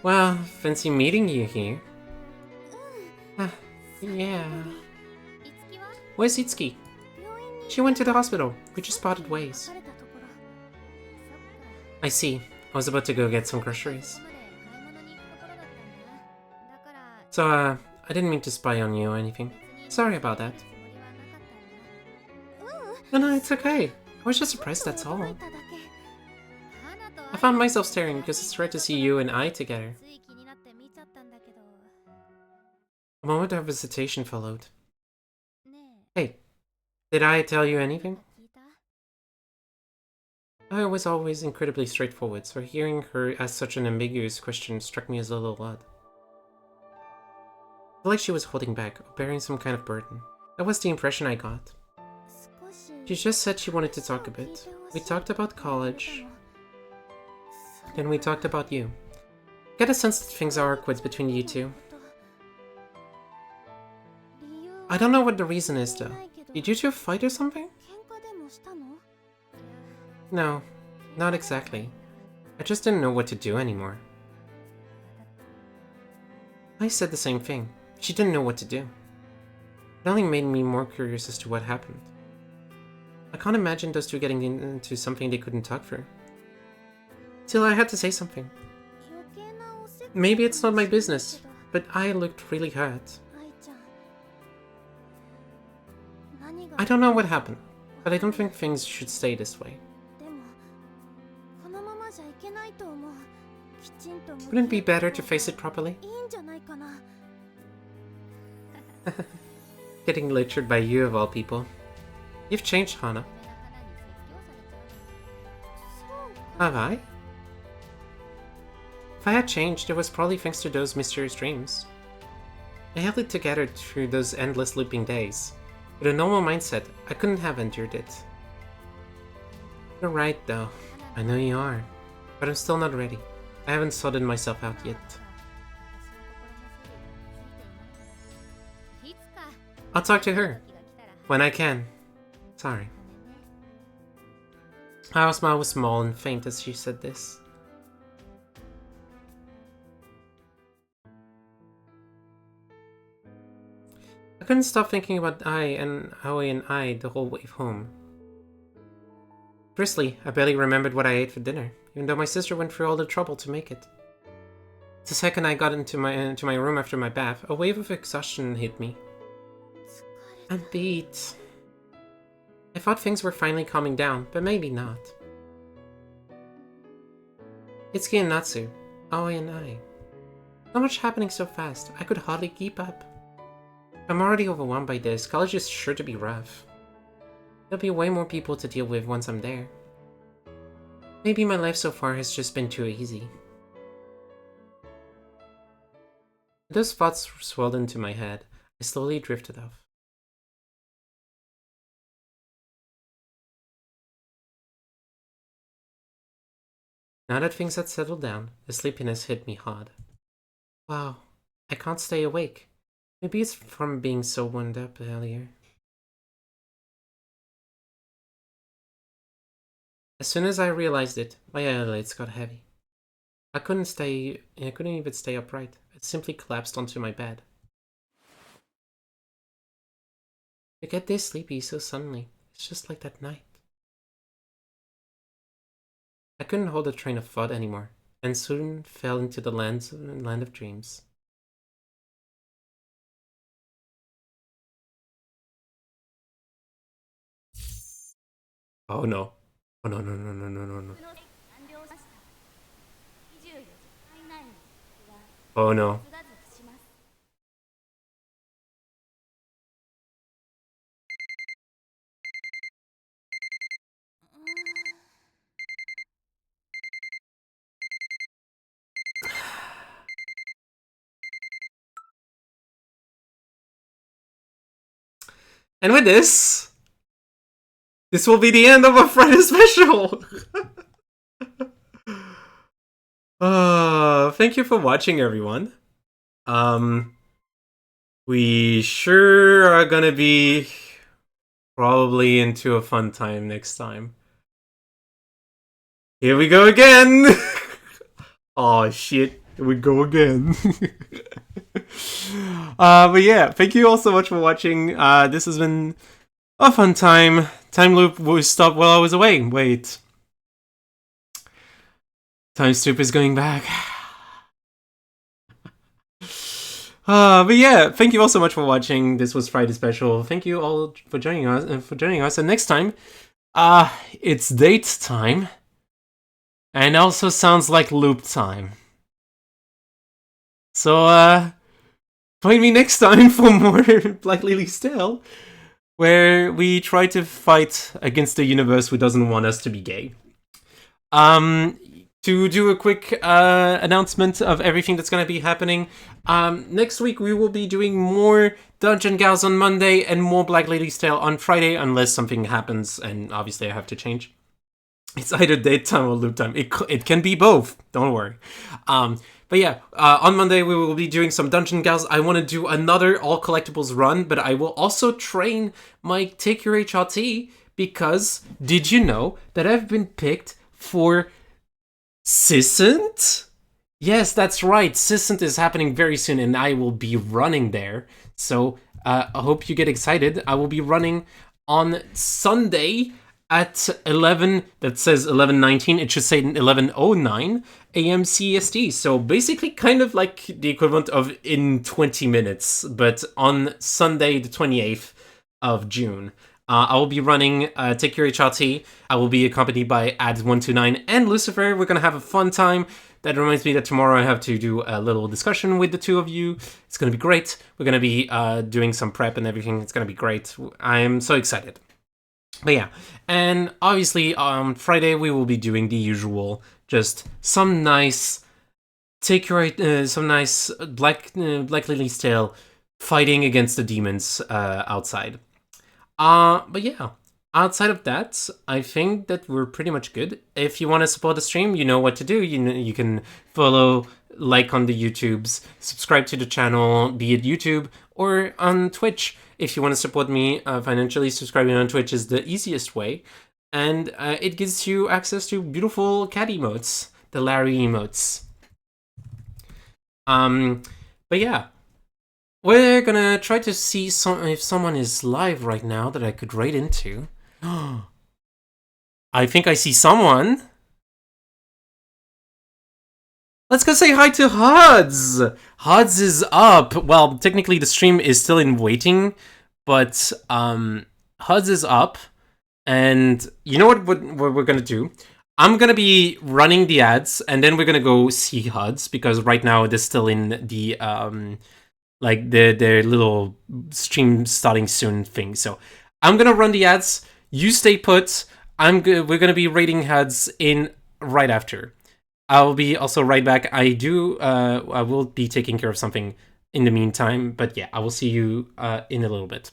Well, fancy meeting you here. Yeah. Where's Itsuki? She went to the hospital. We just parted ways. I see. I was about to go get some groceries. So, I didn't mean to spy on you or anything. Sorry about that. No, it's okay. I was just surprised, that's all. I found myself staring because it's rare to see you and I together. A moment of hesitation followed. Hey, did I tell you anything? I was always incredibly straightforward, so hearing her ask such an ambiguous question struck me as a little odd. I felt like she was holding back, or bearing some kind of burden. That was the impression I got. She just said she wanted to talk a bit. We talked about college. Then we talked about you. Get a sense that things are awkward between you two. I don't know what the reason is though. Did you two fight or something? No, not exactly. I just didn't know what to do anymore. I said the same thing. She didn't know what to do. It only made me more curious as to what happened. I can't imagine those two getting into something they couldn't talk through. Still, I had to say something. Maybe it's not my business, but I looked really hurt. I don't know what happened, but I don't think things should stay this way. Wouldn't it be better to face it properly? Getting lectured by you of all people. You've changed, Hana. Have I? If I had changed, it was probably thanks to those mysterious dreams. I held it together through those endless looping days. With a normal mindset, I couldn't have endured it. You're right, though. I know you are. But I'm still not ready. I haven't sorted myself out yet. I'll talk to her. When I can. Sorry. Her smile was small and faint as she said this. I couldn't stop thinking about Aoi and I the whole way home. Firstly, I barely remembered what I ate for dinner, even though my sister went through all the trouble to make it. The second I got into my room after my bath, a wave of exhaustion hit me. I'm beat. I thought things were finally calming down, but maybe not. Itsuki and Natsu, Aoi and I. So much happening so fast, I could hardly keep up. I'm already overwhelmed by this. College is sure to be rough. There'll be way more people to deal with once I'm there. Maybe my life so far has just been too easy. Those thoughts swirled into my head. I slowly drifted off. Now that things had settled down, the sleepiness hit me hard. Wow, I can't stay awake. Maybe it's from being so wound up earlier. As soon as I realized it, my eyelids got heavy. I couldn't even stay upright. It simply collapsed onto my bed. To get this sleepy so suddenly, it's just like that night. I couldn't hold a train of thought anymore, and soon fell into the land of dreams. Oh no. Oh no, no, no, no, no, no, no. Oh no. And with this will be the end of our Friday special! Thank you for watching, everyone. We sure are gonna be probably into a fun time next time. Here we go again! Oh shit, here we go again. But yeah, thank you all so much for watching. This has been a fun time. Time loop was stopped while I was away. Wait. Time Stoop is going back. But yeah, thank you all so much for watching. This was Friday Special. Thank you all for joining us. And next time, it's date time. And also sounds like loop time. So, join me next time for more Black Lily's Tale, where we try to fight against the universe who doesn't want us to be gay. to do a quick announcement of everything that's going to be happening. Next week we will be doing more Dungeon Gals on Monday and more Black Lady's Tale on Friday, unless something happens, and obviously I have to change. It's either date time or loop time. It can be both. Don't worry. But yeah, on Monday we will be doing some Dungeon Gals. I want to do another all collectibles run, but I will also train my Take Your HRT because did you know that I've been picked for Sissant? Yes, that's right. Sissant is happening very soon, and I will be running there. So I hope you get excited. I will be running on Sunday at 11. That says 11:19. It should say 11:09 a.m. CST. So basically, kind of like the equivalent of in 20 minutes, but on Sunday, the 28th of June. I will be running Take Your HRT. I will be accompanied by Ads129 and Lucifer. We're going to have a fun time. That reminds me that tomorrow I have to do a little discussion with the two of you. It's going to be great. We're going to be doing some prep and everything. It's going to be great. I am so excited. But yeah, and obviously on Friday we will be doing the usual, just some nice some nice Black Lily's Tale fighting against the demons outside. But yeah, outside of that, I think that we're pretty much good. If you want to support the stream, you know what to do. You can follow, like on the YouTubes, subscribe to the channel, be it YouTube or on Twitch. If you want to support me financially, subscribing on Twitch is the easiest way. And it gives you access to beautiful cat emotes, the Larry emotes. But yeah. We're gonna try to see if someone is live right now that I could raid into. I think I see someone. Let's go say hi to Huds! Huds is up. Well, technically the stream is still in waiting, but Huds is up. And you know what we're gonna do? I'm gonna be running the ads, and then we're gonna go see Huds, because right now it is still in the like their little stream starting soon thing. So I'm gonna run the ads. You stay put. We're gonna be raiding Huds in right after. I'll be also right back. I will be taking care of something in the meantime. But yeah, I will see you in a little bit.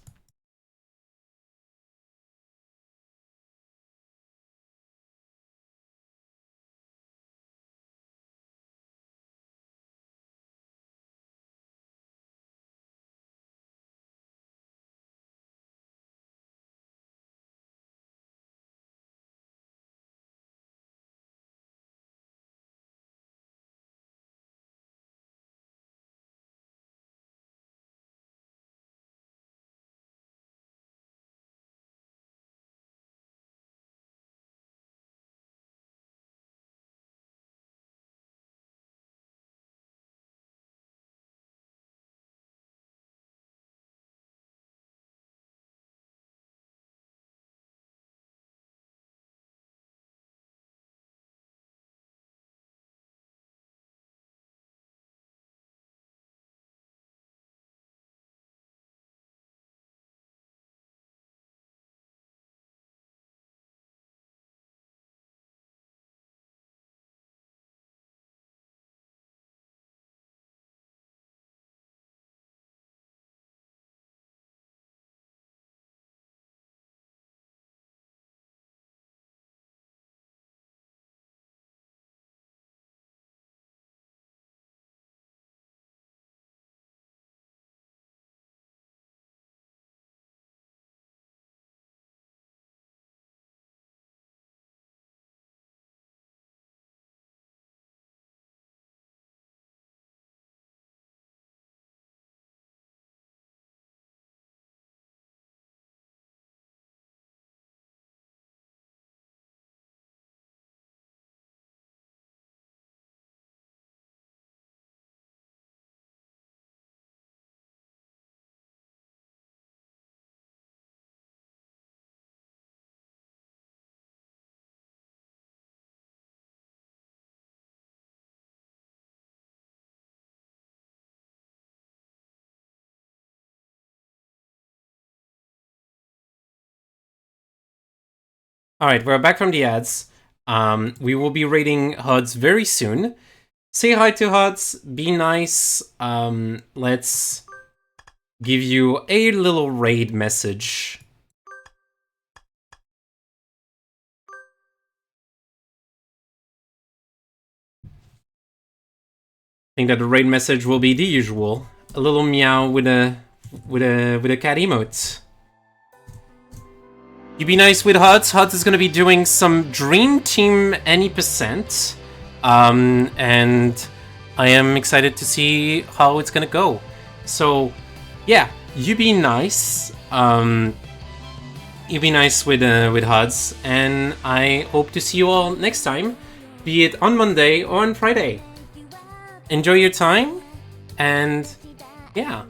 All right, we're back from the ads. We will be raiding HUDs very soon. Say hi to HUDs, be nice. Let's give you a little raid message. I think that the raid message will be the usual. A little meow with a cat emote. You be nice with HUDs. HUDs is gonna be doing some Dream Team any %. And I am excited to see how it's gonna go. So yeah, you be nice. You be nice with HUDs, and I hope to see you all next time, be it on Monday or on Friday. Enjoy your time, and yeah.